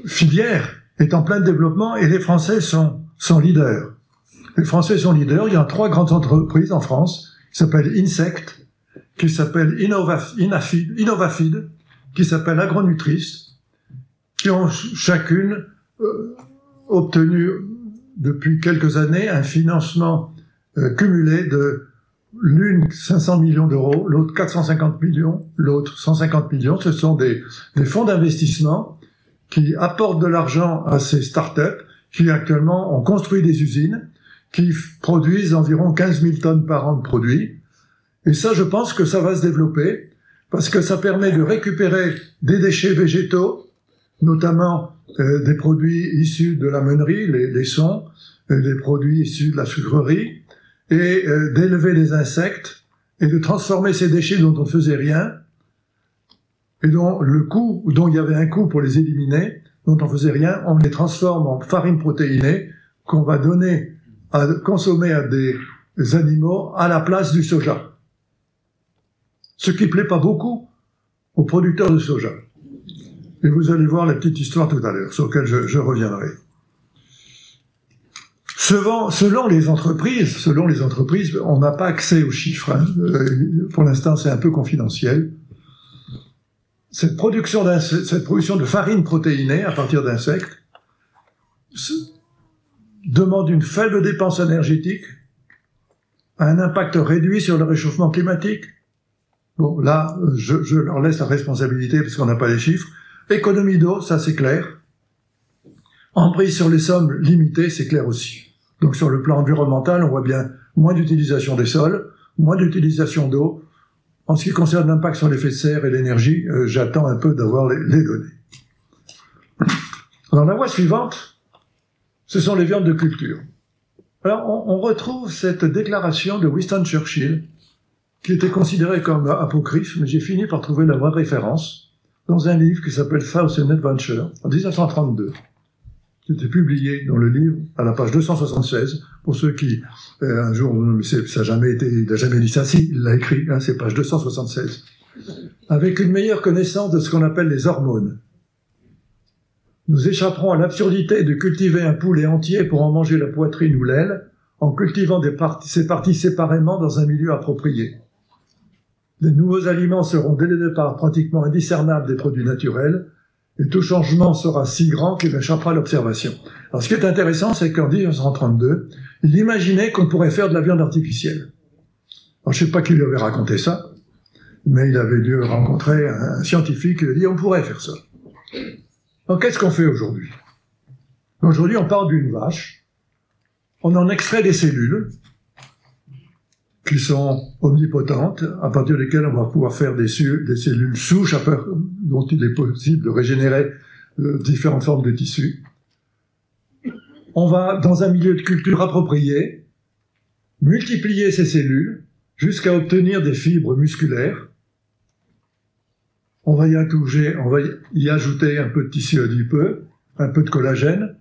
filière est en plein développement et les Français sont leaders. Les Français sont leaders. Il y a 3 grandes entreprises en France qui s'appellent Insect, qui s'appellent Innovafeed, qui s'appellent Agronutris, qui ont chacune obtenu depuis quelques années un financement cumulé de l'une 500 millions d'euros, l'autre 450 millions, l'autre 150 millions. Ce sont des fonds d'investissement qui apportent de l'argent à ces startups qui actuellement ont construit des usines qui produisent environ 15 000 tonnes par an de produits. Et ça, je pense que ça va se développer parce que ça permet de récupérer des déchets végétaux, notamment des produits issus de la meunerie, les laissons, des produits issus de la sucrerie, et d'élever les insectes et de transformer ces déchets dont on ne faisait rien et dont il y avait un coût pour les éliminer, dont on ne faisait rien, on les transforme en farine protéinée qu'on va donner à consommer à des animaux à la place du soja. Ce qui plaît pas beaucoup aux producteurs de soja. Et vous allez voir la petite histoire tout à l'heure, sur laquelle je reviendrai. Selon les entreprises, on n'a pas accès aux chiffres. Hein. Pour l'instant, c'est un peu confidentiel. Cette production de farine protéinée à partir d'insectes demande une faible dépense énergétique, un impact réduit sur le réchauffement climatique. Bon, là, je leur laisse la responsabilité parce qu'on n'a pas les chiffres. Économie d'eau, ça c'est clair. Emprise sur les sommes limitées, c'est clair aussi. Donc sur le plan environnemental, on voit bien moins d'utilisation des sols, moins d'utilisation d'eau. En ce qui concerne l'impact sur l'effet de serre et l'énergie, j'attends un peu d'avoir les données. Alors la voie suivante, ce sont les viandes de culture. Alors on retrouve cette déclaration de Winston Churchill, qui était considérée comme apocryphe, mais j'ai fini par trouver la vraie référence dans un livre qui s'appelle Thousand Adventures, en 1932. Qui était publié dans le livre à la page 276, pour ceux qui, un jour, ça n'a jamais été, il n'a jamais dit ça, si, il l'a écrit, hein, c'est page 276, avec une meilleure connaissance de ce qu'on appelle les hormones. Nous échapperons à l'absurdité de cultiver un poulet entier pour en manger la poitrine ou l'aile, en cultivant ces parties séparément dans un milieu approprié. Les nouveaux aliments seront dès le départ pratiquement indiscernables des produits naturels, et tout changement sera si grand qu'il échappera à l'observation. Alors ce qui est intéressant, c'est qu'en 1932, il imaginait qu'on pourrait faire de la viande artificielle. Alors je ne sais pas qui lui avait raconté ça, mais il avait dû rencontrer un scientifique qui lui a dit on pourrait faire ça. Donc qu'est-ce qu'on fait aujourd'hui? Aujourd'hui, on part d'une vache, on en extrait des cellules, qui sont omnipotentes, à partir desquelles on va pouvoir faire des cellules souches dont il est possible de régénérer différentes formes de tissus. On va, dans un milieu de culture approprié, multiplier ces cellules jusqu'à obtenir des fibres musculaires. On va y ajouter un peu de tissu adipeux, un peu de collagène,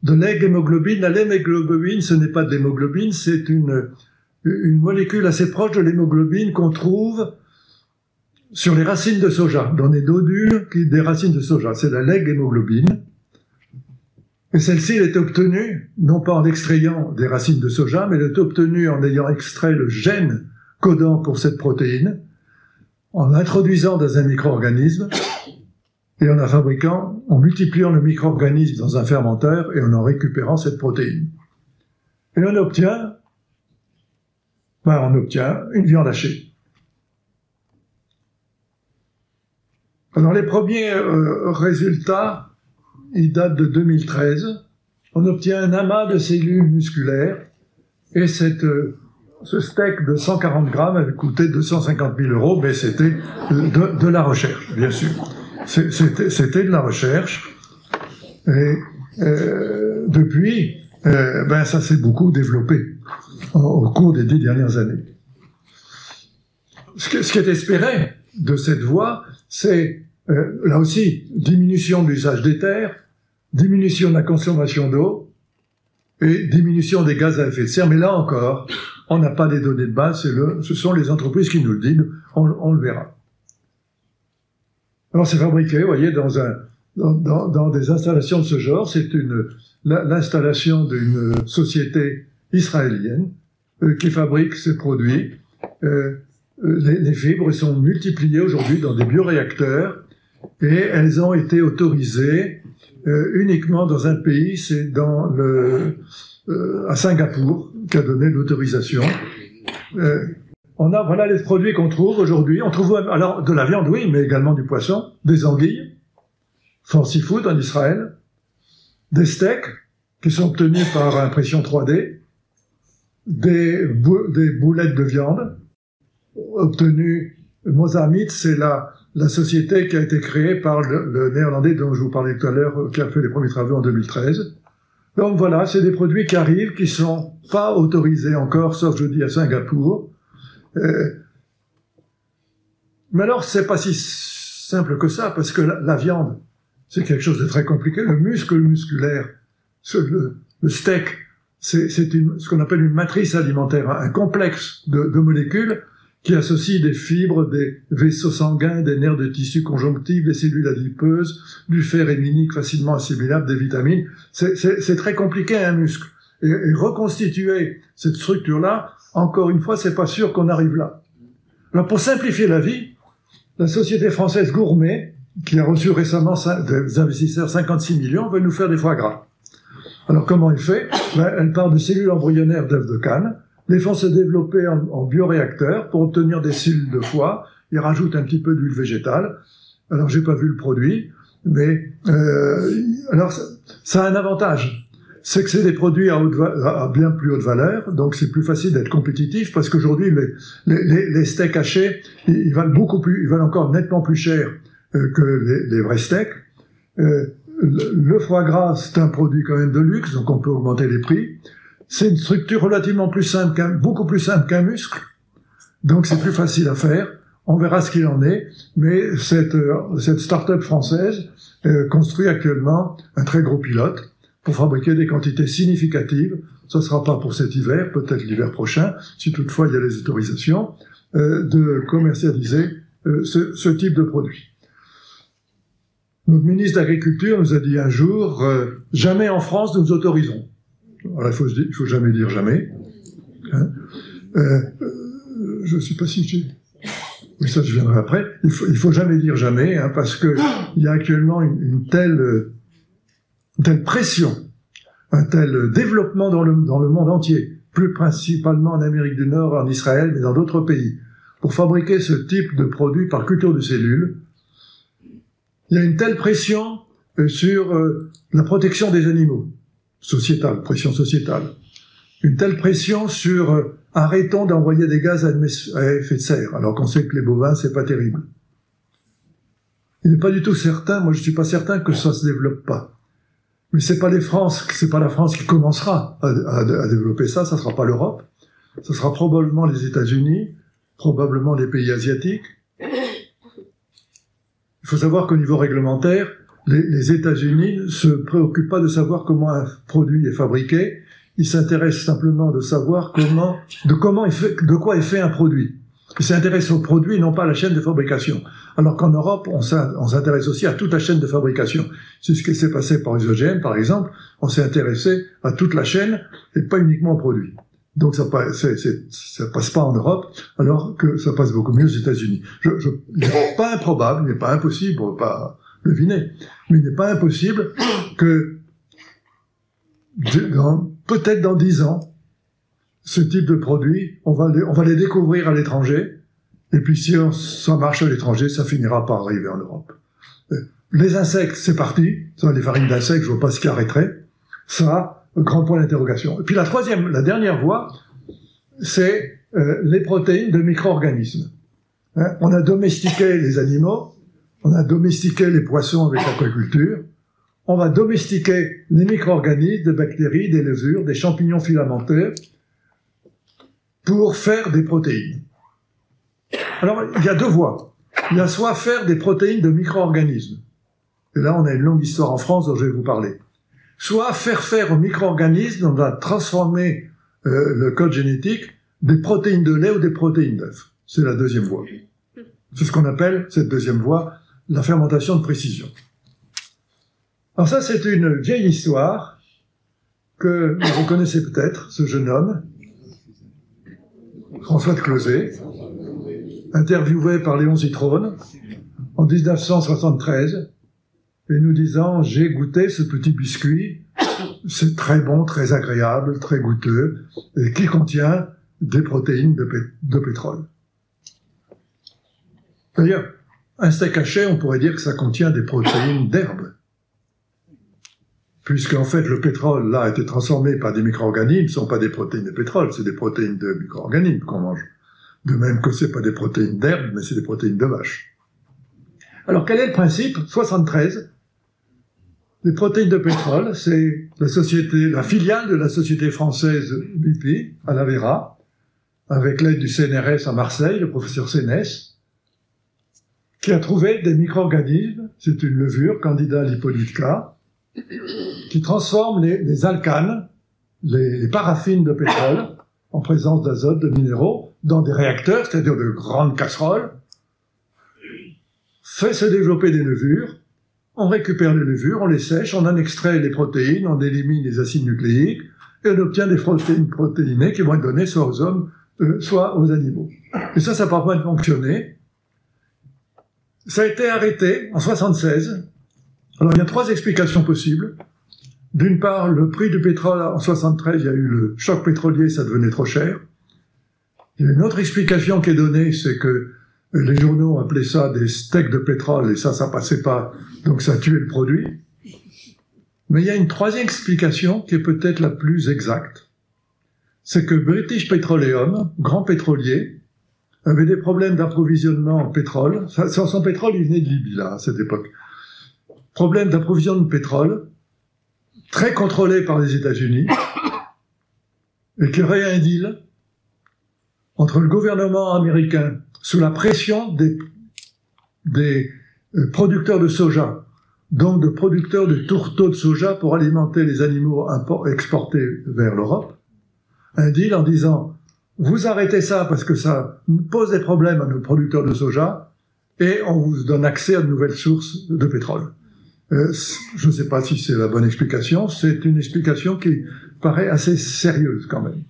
de l'hémoglobine. La l'hémoglobine, ce n'est pas de l'hémoglobine, c'est une molécule assez proche de l'hémoglobine qu'on trouve sur les racines de soja, dans les nodules des racines de soja. C'est la lég-hémoglobine. Et celle-ci, elle est obtenue, non pas en extrayant des racines de soja, mais elle est obtenue en ayant extrait le gène codant pour cette protéine, en l'introduisant dans un micro-organisme, et en la fabriquant, en multipliant le micro-organisme dans un fermenteur, et en récupérant cette protéine. Et on obtient une viande hachée. Alors les premiers résultats, ils datent de 2013. On obtient un amas de cellules musculaires, et ce steak de 140 grammes avait coûté 250 000 €, mais c'était de la recherche, bien sûr. C'était de la recherche, et depuis, ça s'est beaucoup développé au cours des 10 dernières années. Ce qui est espéré de cette voie, c'est, là aussi, diminution de l'usage des terres, diminution de la consommation d'eau, et diminution des gaz à effet de serre, mais là encore, on n'a pas les données de base, ce sont les entreprises qui nous le disent, on le verra. Alors c'est fabriqué, vous voyez, dans des installations de ce genre, c'est l'installation d'une société israélienne qui fabrique ces produits. Les fibres sont multipliées aujourd'hui dans des bioréacteurs et elles ont été autorisées uniquement dans un pays, c'est à Singapour qu'a donné l'autorisation. Voilà les produits qu'on trouve aujourd'hui. On trouve alors de la viande, oui, mais également du poisson, des anguilles, Fancy Food en Israël, des steaks qui sont obtenus par impression 3D, des boulettes de viande obtenues. Mozart Meat, c'est la société qui a été créée par le néerlandais dont je vous parlais tout à l'heure, qui a fait les premiers travaux en 2013. Donc voilà, c'est des produits qui arrivent, qui sont pas autorisés encore, sauf je dis à Singapour. Mais alors, c'est pas si simple que ça, parce que la viande, c'est quelque chose de très compliqué. Le muscle musculaire, le steak, c'est ce qu'on appelle une matrice alimentaire, un complexe de molécules qui associe des fibres, des vaisseaux sanguins, des nerfs de tissu conjonctifs, des cellules adipeuses, du fer héminique facilement assimilable, des vitamines. C'est très compliqué un muscle. Et reconstituer cette structure-là, encore une fois, c'est pas sûr qu'on arrive là. Alors pour simplifier la vie, la société française Gourmet, qui a reçu récemment des investisseurs 56 millions, veut nous faire des foie gras. Alors comment elle fait? Elle part de cellules embryonnaires d'œufs de Cannes, les font se développer en bioréacteur pour obtenir des cellules de foie, ils rajoutent un petit peu d'huile végétale. Alors j'ai pas vu le produit, mais alors ça a un avantage, c'est que c'est des produits à bien plus haute valeur, donc c'est plus facile d'être compétitif, parce qu'aujourd'hui les steaks hachés, ils valent encore nettement plus cher que les vrais steaks. Le foie gras, c'est un produit quand même de luxe, donc on peut augmenter les prix. C'est une structure relativement beaucoup plus simple qu'un muscle, donc c'est plus facile à faire. On verra ce qu'il en est, mais cette start-up française construit actuellement un très gros pilote pour fabriquer des quantités significatives. Ce ne sera pas pour cet hiver, peut-être l'hiver prochain, si toutefois il y a les autorisations, de commercialiser ce type de produit. Notre ministre de l'Agriculture nous a dit un jour, jamais en France nous autorisons. Alors il faut jamais dire jamais. Hein. Je ne sais pas si j'ai... Mais ça, je viendrai après. Il faut jamais dire jamais, hein, parce que il y a actuellement une telle pression, un tel développement dans le monde entier, plus principalement en Amérique du Nord, en Israël, mais dans d'autres pays, pour fabriquer ce type de produit par culture de cellules. Il y a une telle pression sur la protection des animaux, pression sociétale. Une telle pression sur arrêtons d'envoyer des gaz à effet de serre, alors qu'on sait que les bovins, c'est pas terrible. Il n'est pas du tout certain, moi je suis pas certain que ça se développe pas. Mais c'est pas la France qui commencera à développer ça sera pas l'Europe, ça sera probablement les États-Unis, probablement les pays asiatiques. Il faut savoir qu'au niveau réglementaire, les États-Unis se préoccupent pas de savoir comment un produit est fabriqué, ils s'intéressent simplement de savoir de quoi est fait un produit. Ils s'intéressent aux produits, non pas à la chaîne de fabrication. Alors qu'en Europe, on s'intéresse aussi à toute la chaîne de fabrication. C'est ce qui s'est passé pour les OGM, par exemple. On s'est intéressé à toute la chaîne et pas uniquement aux produits. Donc ça passe pas en Europe, alors que ça passe beaucoup mieux aux États-Unis. Il n'est pas improbable, il n'est pas impossible, on ne va pas deviner, mais il n'est pas impossible que peut-être dans 10 ans, ce type de produits, on va les découvrir à l'étranger, et puis si ça marche à l'étranger, ça finira par arriver en Europe. Les insectes, c'est parti. Ça, les farines d'insectes, je vois pas ce qui arrêterait. Ça, grand point d'interrogation. Et puis la dernière voie, c'est les protéines de micro-organismes. Hein, on a domestiqué les animaux, on a domestiqué les poissons avec l'aquaculture, on va domestiquer les micro-organismes, des bactéries, des levures, des champignons filamentaires, pour faire des protéines. Alors, il y a deux voies. Il y a soit faire des protéines de micro-organismes. Et là, on a une longue histoire en France dont je vais vous parler. Soit faire aux micro-organismes, on va transformer le code génétique, des protéines de lait ou des protéines d'œufs. C'est la deuxième voie. C'est ce qu'on appelle, cette deuxième voie, la fermentation de précision. Alors ça, c'est une vieille histoire que vous connaissez peut-être, ce jeune homme, François de Closet, interviewé par Léon Zitrone en 1973, et nous disant « J'ai goûté ce petit biscuit, c'est très bon, très agréable, très goûteux, et qui contient des protéines de pétrole. » D'ailleurs, un steak haché, on pourrait dire que ça contient des protéines d'herbe, puisqu'en fait le pétrole là a été transformé par des micro-organismes, ce ne sont pas des protéines de pétrole, c'est des protéines de micro-organismes qu'on mange. De même que ce n'est pas des protéines d'herbe, mais c'est des protéines de vache. Alors quel est le principe? 73. Les protéines de pétrole, c'est la filiale de la société française BP, à l'Avera, avec l'aide du CNRS à Marseille, le professeur Sénès, qui a trouvé des micro-organismes, c'est une levure, Candida lipolytica, qui transforme les alcanes, les paraffines de pétrole, en présence d'azote, de minéraux, dans des réacteurs, c'est-à-dire de grandes casseroles, fait se développer des levures, on récupère les levures, on les sèche, on en extrait les protéines, on élimine les acides nucléiques, et on obtient des protéines protéinées qui vont être données soit aux hommes, soit aux animaux. Et ça n'a pas besoin de fonctionner. Ça a été arrêté en 76. Alors il y a 3 explications possibles. D'une part, le prix du pétrole en 73, il y a eu le choc pétrolier, ça devenait trop cher. Il y a une autre explication qui est donnée, c'est que les journaux appelaient ça des steaks de pétrole, et ça passait pas, donc ça tuait le produit. Mais il y a une 3e explication qui est peut-être la plus exacte. C'est que British Petroleum, grand pétrolier, avait des problèmes d'approvisionnement en pétrole. Son pétrole, il venait de Libye, là, à cette époque. Problème d'approvisionnement de pétrole, très contrôlé par les États-Unis, et qu'il y aurait un deal entre le gouvernement américain, sous la pression des producteurs de soja, donc de producteurs de tourteaux de soja pour alimenter les animaux exportés vers l'Europe, un deal en disant « Vous arrêtez ça parce que ça pose des problèmes à nos producteurs de soja et on vous donne accès à de nouvelles sources de pétrole. » Je ne sais pas si c'est la bonne explication, c'est une explication qui paraît assez sérieuse quand même.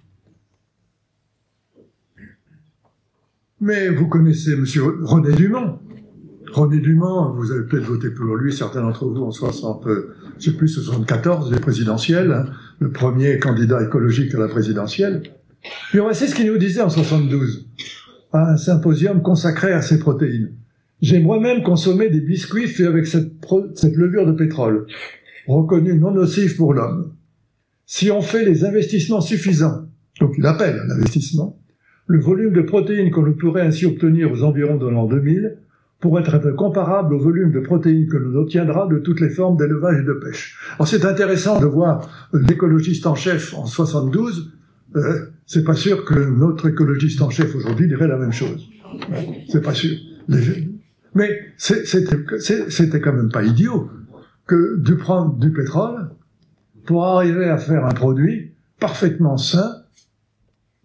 Mais vous connaissez M. René Dumont. René Dumont, vous avez peut-être voté pour lui, certains d'entre vous en 74, les présidentielles, hein, le premier candidat écologique à la présidentielle. Puis voici ce qu'il nous disait en 72, à un symposium consacré à ces protéines. J'ai moi-même consommé des biscuits faits avec cette levure de pétrole, reconnue non nocive pour l'homme. Si on fait les investissements suffisants, donc il appelle à l'investissement, le volume de protéines qu'on pourrait ainsi obtenir aux environs de l'an 2000 pourrait être comparable au volume de protéines que l'on obtiendra de toutes les formes d'élevage et de pêche. Alors c'est intéressant de voir l'écologiste en chef en 72, c'est pas sûr que notre écologiste en chef aujourd'hui dirait la même chose. C'est pas sûr. Mais c'était quand même pas idiot que de prendre du pétrole pour arriver à faire un produit parfaitement sain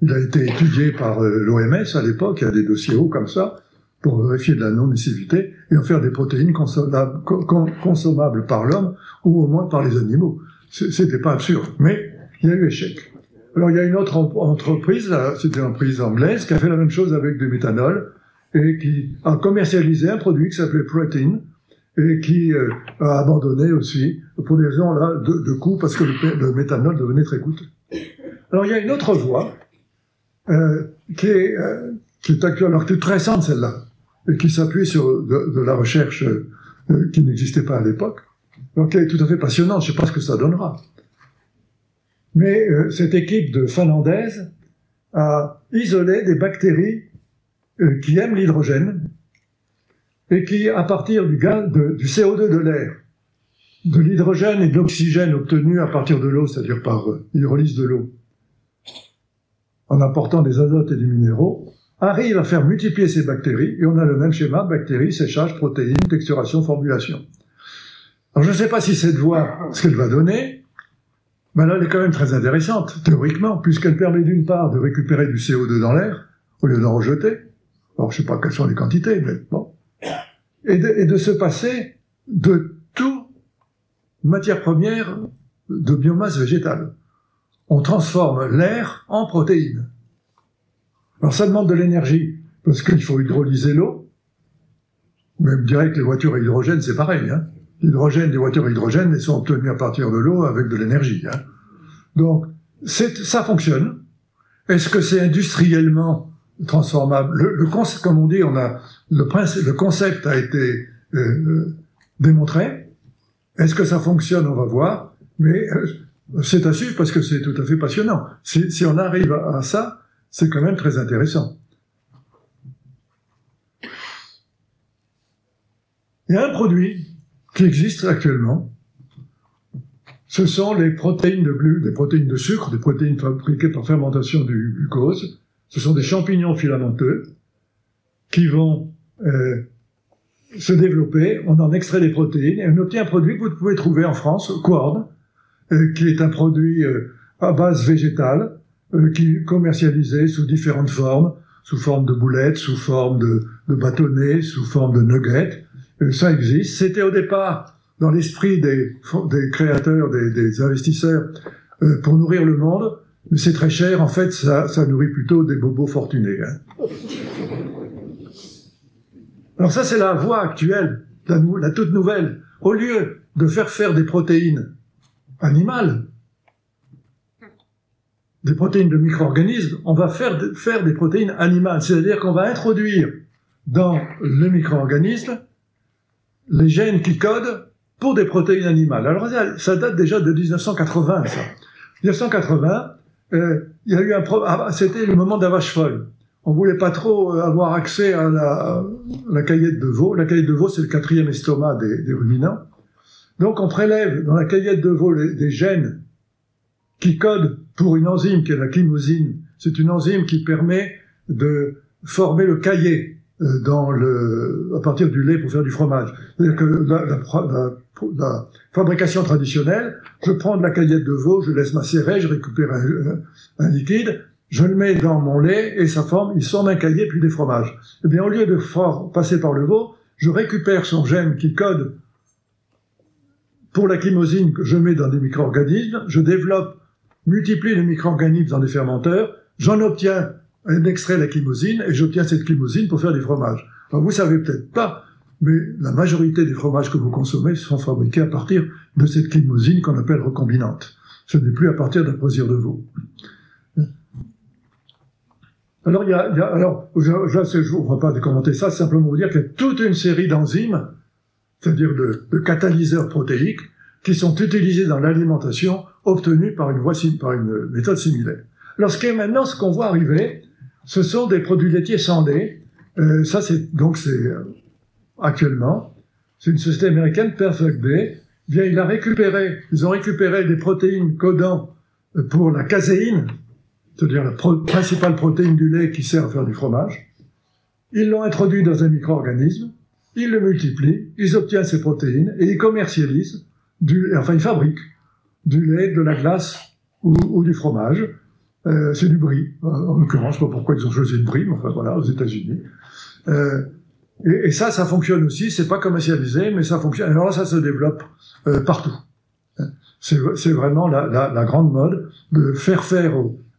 Il a été étudié par l'OMS à l'époque, il y a des dossiers hauts comme ça, pour vérifier de la non-nocivité, et en faire des protéines consommables par l'homme, ou au moins par les animaux. C'était pas absurde, mais il y a eu échec. Alors il y a une autre entreprise, c'était une entreprise anglaise, qui a fait la même chose avec du méthanol, et qui a commercialisé un produit qui s'appelait Protein, et qui a abandonné aussi, pour des raisons là, de coût, parce que le méthanol devenait très coûteux. Alors il y a une autre voie, qui est actuelle, alors qui est très récente celle-là, et qui s'appuie sur de la recherche qui n'existait pas à l'époque, donc elle est tout à fait passionnante, je ne sais pas ce que ça donnera. Mais cette équipe de finlandaise a isolé des bactéries qui aiment l'hydrogène et qui, à partir du CO2 de l'air, de l'hydrogène et de l'oxygène obtenus à partir de l'eau, c'est-à-dire par hydrolyse de l'eau, en apportant des azotes et des minéraux, arrive à faire multiplier ces bactéries, et on a le même schéma, bactéries, séchage, protéines, texturation, formulation. Alors je ne sais pas si cette voie, ce qu'elle va donner, mais là elle est quand même très intéressante, théoriquement, puisqu'elle permet d'une part de récupérer du CO2 dans l'air, au lieu d'en rejeter, alors je ne sais pas quelles sont les quantités, mais bon, et de se passer de toute matière première de biomasse végétale. On transforme l'air en protéines. Alors ça demande de l'énergie, parce qu'il faut hydrolyser l'eau. Même direct, les voitures à hydrogène, c'est pareil. Hein. L'hydrogène, les voitures à hydrogène, elles sont obtenues à partir de l'eau avec de l'énergie. Hein. Donc, ça fonctionne. Est-ce que c'est industriellement transformable? Comme on dit, le concept a été démontré. Est-ce que ça fonctionne? On va voir. Mais c'est à suivre parce que c'est tout à fait passionnant. Si on arrive à ça, c'est quand même très intéressant. Il y a un produit qui existe actuellement. Ce sont les protéines des protéines de sucre, des protéines fabriquées par fermentation du glucose. Ce sont des champignons filamenteux qui vont se développer. On en extrait des protéines et on obtient un produit que vous pouvez trouver en France, Quorn, qui est un produit à base végétale, qui est commercialisé sous différentes formes, sous forme de boulettes, sous forme de bâtonnets, sous forme de nuggets. Ça existe. C'était au départ dans l'esprit des créateurs, des investisseurs, pour nourrir le monde, mais c'est très cher. En fait, ça nourrit plutôt des bobos fortunés. Hein. Alors ça, c'est la voie actuelle, la toute nouvelle. Au lieu de faire des protéines animales, des protéines de micro-organismes, on va faire des protéines animales. C'est-à-dire qu'on va introduire dans le micro-organisme les gènes qui codent pour des protéines animales. Alors ça date déjà de 1980, ça. 1980, il y a eu c'était le moment de la vache folle. On voulait pas trop avoir accès à la caillette de veau. La caillette de veau, c'est le 4e estomac des ruminants. Donc on prélève dans la caillette de veau des gènes qui codent pour une enzyme qui est la chymosine. C'est une enzyme qui permet de former le caillé à partir du lait pour faire du fromage. C'est-à-dire que la fabrication traditionnelle, je prends de la caillette de veau, je laisse macérer, je récupère un liquide, je le mets dans mon lait et il forme un caillé puis des fromages. Eh bien, au lieu de passer par le veau, je récupère son gène qui code pour la chymosine que je mets dans des micro-organismes, je multiplie les micro-organismes dans des fermenteurs, j'en obtiens un extrait de la chymosine et j'obtiens cette chymosine pour faire des fromages. Alors vous savez peut-être pas, mais la majorité des fromages que vous consommez sont fabriqués à partir de cette chymosine qu'on appelle recombinante. Ce n'est plus à partir d'un plaisir de veau. Alors, je ne vais pas commenter ça, c'est simplement vous dire qu'il y a toute une série d'enzymes, c'est-à-dire de catalyseurs protéiques, qui sont utilisés dans l'alimentation, obtenus par une méthode similaire. Alors, ce qu'on voit arriver, ce sont des produits laitiers sans lait. Ça, actuellement, c'est une société américaine, Perfect Day. Bien, ils ont récupéré des protéines codant pour la caséine, c'est-à-dire la principale protéine du lait qui sert à faire du fromage. Ils l'ont introduit dans un micro-organisme, ils le multiplient, ils obtiennent ces protéines et ils commercialisent, ils fabriquent du lait, de la glace ou du fromage. c'est du brie. En l'occurrence, je ne sais pas pourquoi ils ont choisi le brie, mais enfin voilà, aux États-Unis. Et ça fonctionne aussi. C'est pas commercialisé, mais ça fonctionne. Alors là, ça se développe partout. C'est vraiment la grande mode de faire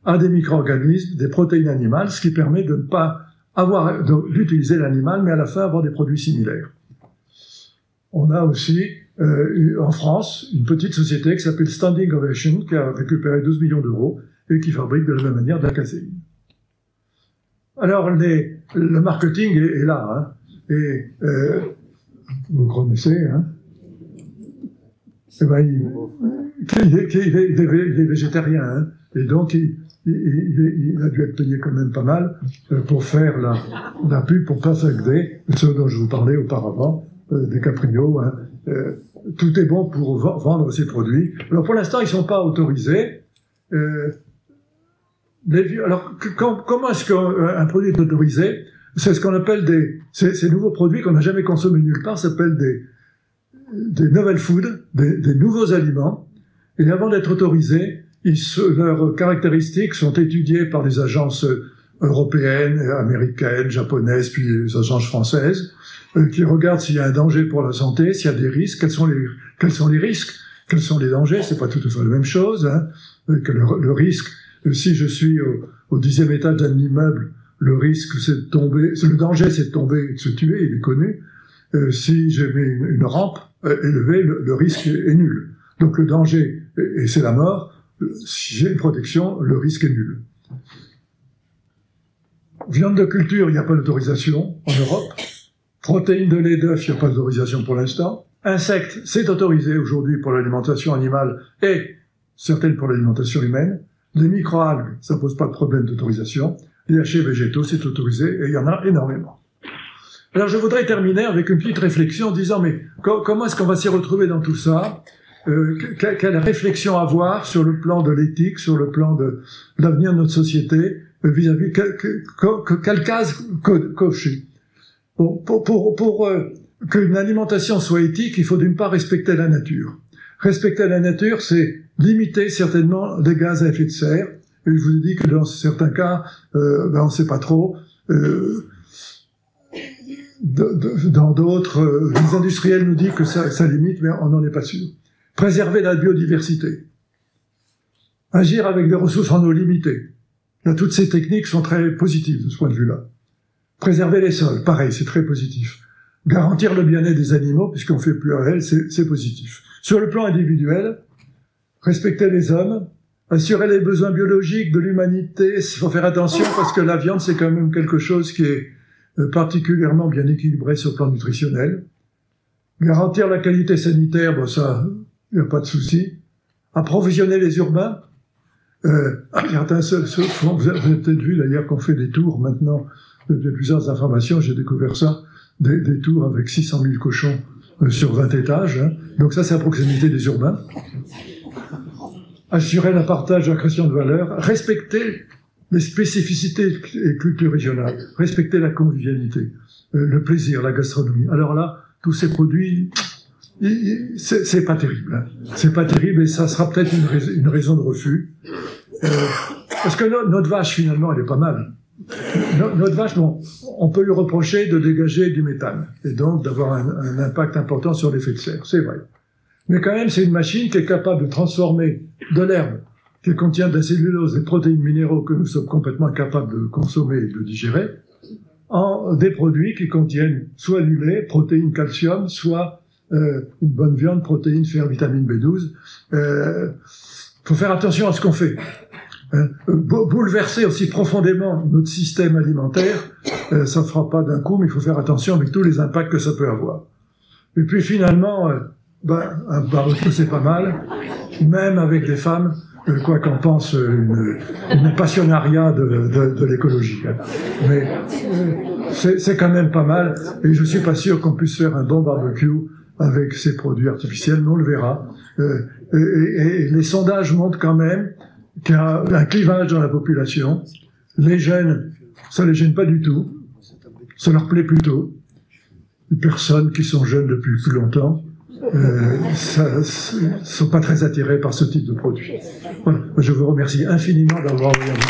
à des micro-organismes des protéines animales, ce qui permet de ne pas d'utiliser l'animal, mais à la fin avoir des produits similaires. On a aussi, en France, une petite société qui s'appelle Standing Ovation, qui a récupéré 12 millions d'euros et qui fabrique de la même manière de la caséine. Alors, le marketing est là, hein, et vous connaissez, hein. Eh ben, il est végétarien, hein, et donc il a dû être payé quand même pas mal pour faire la pub pour Passagday, ce dont je vous parlais auparavant, des Caprio. Hein. Tout est bon pour vendre ces produits. Alors pour l'instant, ils ne sont pas autorisés. Alors comment est-ce qu'un produit est autorisé? C'est ce qu'on appelle ces nouveaux produits qu'on n'a jamais consommés nulle part, s'appellent des novel food, des nouveaux aliments. Et avant d'être autorisés, leurs caractéristiques sont étudiées par des agences européennes, américaines, japonaises, puis les agences françaises, qui regardent s'il y a un danger pour la santé, s'il y a des risques, quels sont les risques, quels sont les dangers. C'est pas tout à fait la même chose, hein, que le risque. Si je suis au 10e étage d'un immeuble, le risque c'est de tomber, le danger c'est de tomber et de se tuer, il est connu. Si j'ai mis une rampe élevée, le risque est nul. Donc le danger, et c'est la mort. Si j'ai une protection, le risque est nul. Viande de culture, il n'y a pas d'autorisation en Europe. Protéines de lait d'œuf, il n'y a pas d'autorisation pour l'instant. Insectes, c'est autorisé aujourd'hui pour l'alimentation animale et certaines pour l'alimentation humaine. Les microalgues, ça ne pose pas de problème d'autorisation. Les hachés végétaux, c'est autorisé et il y en a énormément. Alors je voudrais terminer avec une petite réflexion en disant, mais comment est-ce qu'on va s'y retrouver dans tout ça? Quelle réflexion avoir sur le plan de l'éthique, sur le plan de l'avenir de notre société, vis-à-vis quelle case cocher. Pour qu'une alimentation soit éthique, il faut d'une part respecter la nature. Respecter la nature, c'est limiter certainement les gaz à effet de serre. Et je vous ai dit que dans certains cas, on ne sait pas trop. Dans d'autres, les industriels nous disent que ça limite, mais on n'en est pas sûr. Préserver la biodiversité. Agir avec des ressources en eau limitées. Là, toutes ces techniques sont très positives de ce point de vue-là. Préserver les sols, pareil, c'est très positif. Garantir le bien-être des animaux, puisqu'on fait plus à elles, c'est positif. Sur le plan individuel, respecter les hommes, assurer les besoins biologiques de l'humanité, il faut faire attention parce que la viande, c'est quand même quelque chose qui est particulièrement bien équilibré sur le plan nutritionnel. Garantir la qualité sanitaire, bon ça, il n'y a pas de souci. Approvisionner les urbains. Vous avez peut-être vu d'ailleurs qu'on fait des tours maintenant, de plusieurs informations, j'ai découvert ça, des tours avec 600 000 cochons sur 20 étages. Hein. Donc ça, c'est à proximité des urbains. Assurer le partage de la création de valeur. Respecter les spécificités et cultures régionales. Respecter la convivialité, le plaisir, la gastronomie. Alors là, tous ces produits, c'est pas terrible. Hein. C'est pas terrible et ça sera peut-être une raison de refus. Parce que notre vache, finalement, elle est pas mal. Notre vache, bon, on peut lui reprocher de dégager du méthane et donc d'avoir un impact important sur l'effet de serre, c'est vrai. Mais quand même, c'est une machine qui est capable de transformer de l'herbe qui contient de la cellulose, des protéines minéraux que nous sommes complètement incapables de consommer et de digérer, en des produits qui contiennent soit du lait, protéines, calcium, soit une bonne viande, protéines, fer, vitamine B12. Faut faire attention à ce qu'on fait. Bouleverser aussi profondément notre système alimentaire, ça ne fera pas d'un coup, mais il faut faire attention avec tous les impacts que ça peut avoir. Et puis finalement, un barbecue c'est pas mal, même avec des femmes, quoi qu'en pense une passionnariat de l'écologie. Mais c'est quand même pas mal, et je suis pas sûr qu'on puisse faire un bon barbecue avec ces produits artificiels, mais on le verra. Et les sondages montrent quand même qu'il y a un clivage dans la population. Les jeunes, ça les gêne pas du tout. Ça leur plaît plutôt. Les personnes qui sont jeunes depuis plus longtemps, sont pas très attirés par ce type de produit. Voilà. Je vous remercie infiniment d'avoir regardé.